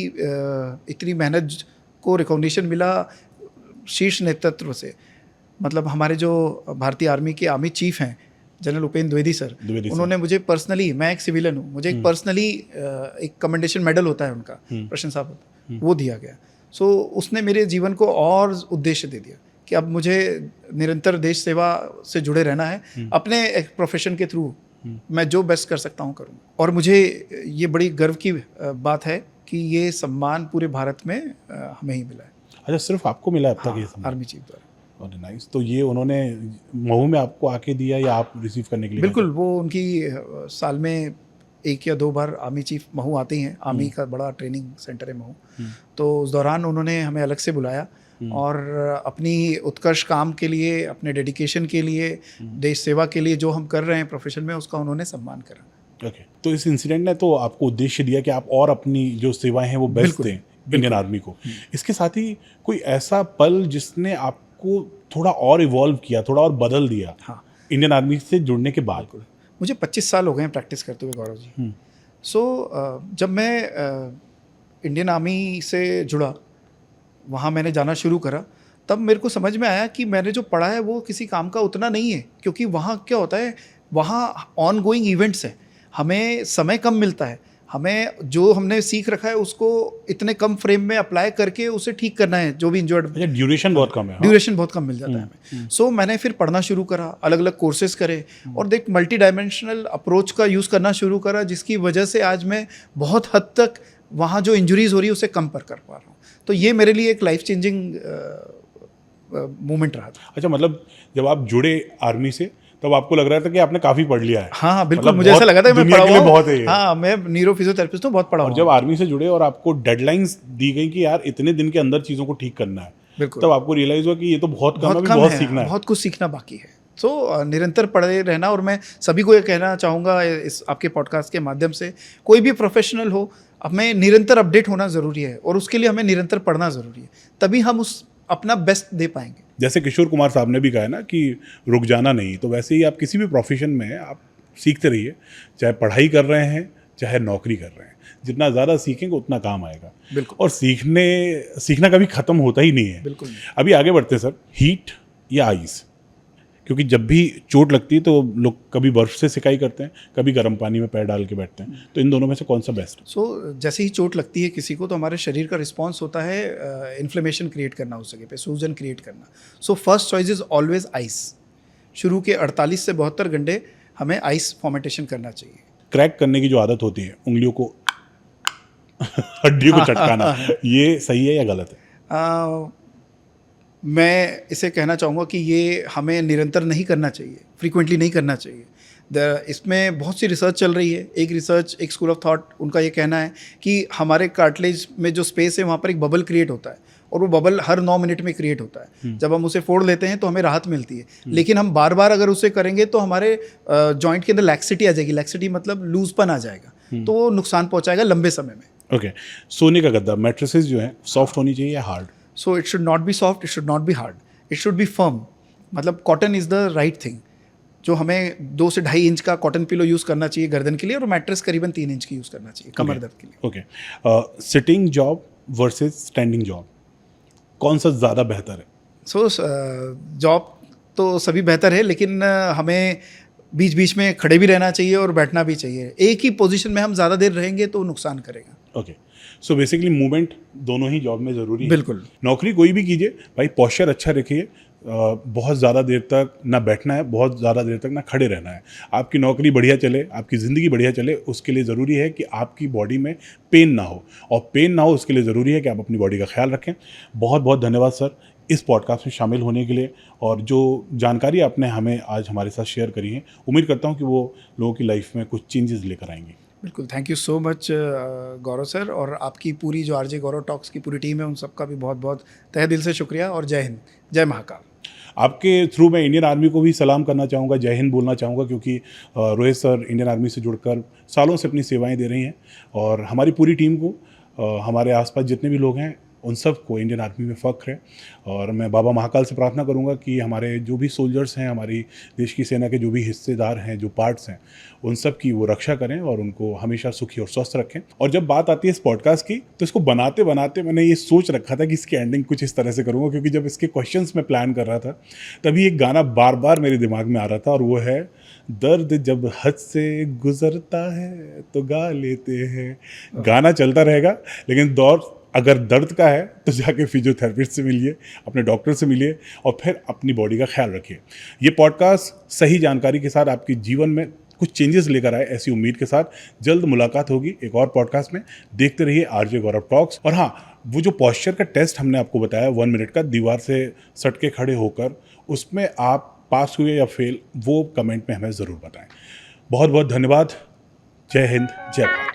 इतनी मेहनत को रिकॉग्निशन मिला शीर्ष नेतृत्व से। मतलब हमारे जो भारतीय आर्मी के आर्मी चीफ हैं, जनरल उपेंद्र द्विवेदी सर, उन्होंने मुझे पर्सनली, मैं एक सिविलियन हूँ, मुझे एक पर्सनली एक कमेंडेशन मेडल होता है उनका, प्रशंसा पत्र, वो दिया गया। सो उसने मेरे जीवन को और उद्देश्य दे दिया कि अब मुझे निरंतर देश सेवा से जुड़े रहना है। अपने एक प्रोफेशन के थ्रू मैं जो बेस्ट कर सकता हूँ करूँ। और मुझे ये बड़ी गर्व की बात है कि ये सम्मान पूरे भारत में हमें ही मिला है। अच्छा, सिर्फ आपको मिला अब तक ये सम्मान? आर्मी चीफ द्वारा। Very nice. तो ये उन्होंने महू में आपको आके दिया या आप रिसीव करने के लिए? बिल्कुल, वो उनकी साल में 1 या 2 बार आर्मी चीफ महू आते हैं। आर्मी का बड़ा ट्रेनिंग सेंटर है महू। तो उस दौरान उन्होंने हमें अलग से बुलाया और अपनी उत्कर्ष काम के लिए, अपने डेडिकेशन के लिए, देश सेवा के लिए जो हम कर रहे हैं प्रोफेशन में, उसका उन्होंने सम्मान करा। ओके, तो इस इंसिडेंट ने तो आपको उद्देश्य दिया कि आप और अपनी जो सेवाएं हैं वो बेस्ट दें इंडियन आर्मी को। इसके साथ ही कोई ऐसा पल जिसने आपको थोड़ा और इवॉल्व किया, थोड़ा और बदल दिया? हाँ, इंडियन आर्मी से जुड़ने के बाद? मुझे 25 साल हो गए हैं प्रैक्टिस करते हुए, गौरव जी। सो जब मैं इंडियन आर्मी से जुड़ा, वहाँ मैंने जाना शुरू करा, तब मेरे को समझ में आया कि मैंने जो पढ़ा है वो किसी काम का उतना नहीं है। क्योंकि वहाँ क्या होता है, वहाँ ऑन गोइंग इवेंट्स हैं, हमें समय कम मिलता है, हमें जो हमने सीख रखा है उसको इतने कम फ्रेम में अप्लाई करके उसे ठीक करना है, जो भी इंजर्ड। ड्यूरेशन बहुत कम है। ड्यूरेशन बहुत कम मिल जाता है हमें। सो मैंने फिर पढ़ना शुरू करा, अलग अलग कोर्सेज करे और देख मल्टी डायमेंशनल अप्रोच का यूज़ करना शुरू करा, जिसकी वजह से आज मैं बहुत हद तक वहाँ जो इंजरीज हो रही है उसे कम कर पा रहा हूँ। तो ये मेरे लिए एक लाइफ चेंजिंग मोमेंट रहा था। अच्छा, मतलब जब आप जुड़े आर्मी से तब आपको लग रहा था कि आपने काफ़ी पढ़ लिया है? हाँ, बिल्कुल, मतलब मुझे ऐसा लगा था मैं पढ़ा हुआ बहुत है ये। हाँ, मैं न्यूरो फिजियोथेरेपिस्ट हूँ, बहुत पढ़ा और हूँ। जब आर्मी से जुड़े और आपको डेडलाइंस दी गई कि यार इतने दिन के अंदर चीज़ों को ठीक करना है, बिल्कुल, तब आपको रियलाइज हुआ कि ये तो बहुत कम है, बहुत सीखना है, बहुत कुछ सीखना बाकी है। सो निरंतर पढ़े रहना। और मैं सभी को ये कहना चाहूँगा इस आपके पॉडकास्ट के माध्यम से, कोई भी प्रोफेशनल हो, हमें निरंतर अपडेट होना ज़रूरी है और उसके लिए हमें निरंतर पढ़ना ज़रूरी है, तभी हम उस अपना बेस्ट दे पाएंगे। जैसे किशोर कुमार साहब ने भी कहा है ना कि रुक जाना नहीं, तो वैसे ही आप किसी भी प्रोफेशन में आप सीखते रहिए, चाहे पढ़ाई कर रहे हैं चाहे नौकरी कर रहे हैं। जितना ज़्यादा सीखेंगे उतना काम आएगा। बिल्कुल। और सीखना कभी ख़त्म होता ही नहीं है। बिल्कुल। अभी आगे बढ़ते हैं सर, हीट या आइस, क्योंकि जब भी चोट लगती है तो लोग कभी बर्फ़ से सिकाई करते हैं, कभी गर्म पानी में पैर डाल के बैठते हैं, तो इन दोनों में से कौन सा बेस्ट? सो जैसे ही चोट लगती है किसी को, तो हमारे शरीर का रिस्पॉन्स होता है इन्फ्लेमेशन क्रिएट करना उस जगह पे, सूजन क्रिएट करना। So first choice is always ice. शुरू के 48 से 72 घंटे हमें आइस फॉर्मेटेशन करना चाहिए। क्रैक करने की जो आदत होती है, उंगलियों को हड्डियों को चटकाना, ये सही है या गलत है? मैं इसे कहना चाहूँगा कि ये हमें निरंतर नहीं करना चाहिए, फ्रीक्वेंटली नहीं करना चाहिए। इसमें बहुत सी रिसर्च चल रही है। एक स्कूल ऑफ थॉट उनका ये कहना है कि हमारे कार्टिलेज में जो स्पेस है वहाँ पर एक बबल क्रिएट होता है और वो बबल हर 9 मिनट में क्रिएट होता है। जब हम उसे फोड़ लेते हैं तो हमें राहत मिलती है, लेकिन हम बार बार अगर उसे करेंगे तो हमारे जॉइंट के अंदर लैक्सिटी आ जाएगी। लैक्सिटी मतलब लूजपन आ जाएगा, तो वो नुकसान पहुँचाएगा लंबे समय में। ओके, सोने का गद्दा, मैट्रेसेस जो है सॉफ्ट होनी चाहिए या hard? So it should not be soft, it should not be hard, it should be firm. मतलब cotton is the right thing, जो हमें 2 से 2.5 इंच का कॉटन पिलो यूज़ करना चाहिए गर्दन के लिए, और मैट्रेस करीबन 3 इंच की यूज़ करना चाहिए कमर दर्द के लिए। Okay, sitting job versus standing job, कौन सा ज़्यादा बेहतर है? सो जॉब तो सभी बेहतर है, लेकिन हमें बीच बीच में खड़े भी रहना चाहिए और बैठना भी चाहिए। एक ही पोजीशन में हम ज़्यादा देर रहेंगे तो नुकसान करेगा। ओके, सो बेसिकली मूवमेंट दोनों ही जॉब में ज़रूरी है। बिल्कुल। नौकरी कोई भी कीजिए भाई, पॉस्चर अच्छा रखिए। बहुत ज़्यादा देर तक ना बैठना है, बहुत ज़्यादा देर तक ना खड़े रहना है। आपकी नौकरी बढ़िया चले, आपकी ज़िंदगी बढ़िया चले, उसके लिए ज़रूरी है कि आपकी बॉडी में पेन ना हो, और पेन ना हो उसके लिए ज़रूरी है कि आप अपनी बॉडी का ख्याल रखें। बहुत बहुत धन्यवाद सर इस पॉडकास्ट में शामिल होने के लिए, और जो जानकारी आपने हमें आज हमारे साथ शेयर करी है, उम्मीद करता हूँ कि वो लोगों की लाइफ में कुछ चेंजेस लेकर आएंगे। बिल्कुल, thank you so much Gaurav sir, और आपकी पूरी जो आरजे गौरव टॉक्स की पूरी टीम है, उन सबका भी बहुत बहुत तहे दिल से शुक्रिया, और जय हिंद, जय महाकाल। आपके थ्रू मैं इंडियन आर्मी को भी सलाम करना चाहूँगा, जय हिंद बोलना चाहूँगा, क्योंकि रोहित सर इंडियन आर्मी से जुड़कर सालों से अपनी सेवाएं दे रही हैं, और हमारी पूरी टीम को, हमारे आसपास जितने भी लोग हैं उन सब को इंडियन आर्मी में फ़ख्र है। और मैं बाबा महाकाल से प्रार्थना करूंगा कि हमारे जो भी सोल्जर्स हैं, हमारी देश की सेना के जो भी हिस्सेदार हैं, जो पार्ट्स हैं, उन सब की वो रक्षा करें और उनको हमेशा सुखी और स्वस्थ रखें। और जब बात आती है इस पॉडकास्ट की, तो इसको बनाते बनाते मैंने ये सोच रखा था कि इसकी एंडिंग कुछ इस तरह से करूँगा, क्योंकि जब इसके क्वेश्चंस में प्लान कर रहा था तभी एक गाना बार बार मेरे दिमाग में आ रहा था, और वो है दर्द जब हद से गुजरता है तो गा लेते हैं। गाना चलता रहेगा, लेकिन दौर अगर दर्द का है तो जाके फिजियोथेरेपिस्ट से मिलिए, अपने डॉक्टर से मिलिए, और फिर अपनी बॉडी का ख्याल रखिए। ये पॉडकास्ट सही जानकारी के साथ आपके जीवन में कुछ चेंजेस लेकर आए, ऐसी उम्मीद के साथ जल्द मुलाकात होगी एक और पॉडकास्ट में। देखते रहिए आरजे गौरव टॉक्स। और हाँ, वो जो पॉस्चर का टेस्ट हमने आपको बताया 1 मिनट का, दीवार से सट के खड़े होकर, उसमें आप पास हुए या फेल, वो कमेंट में हमें ज़रूर बताएं। बहुत बहुत धन्यवाद। जय हिंद, जय भारत।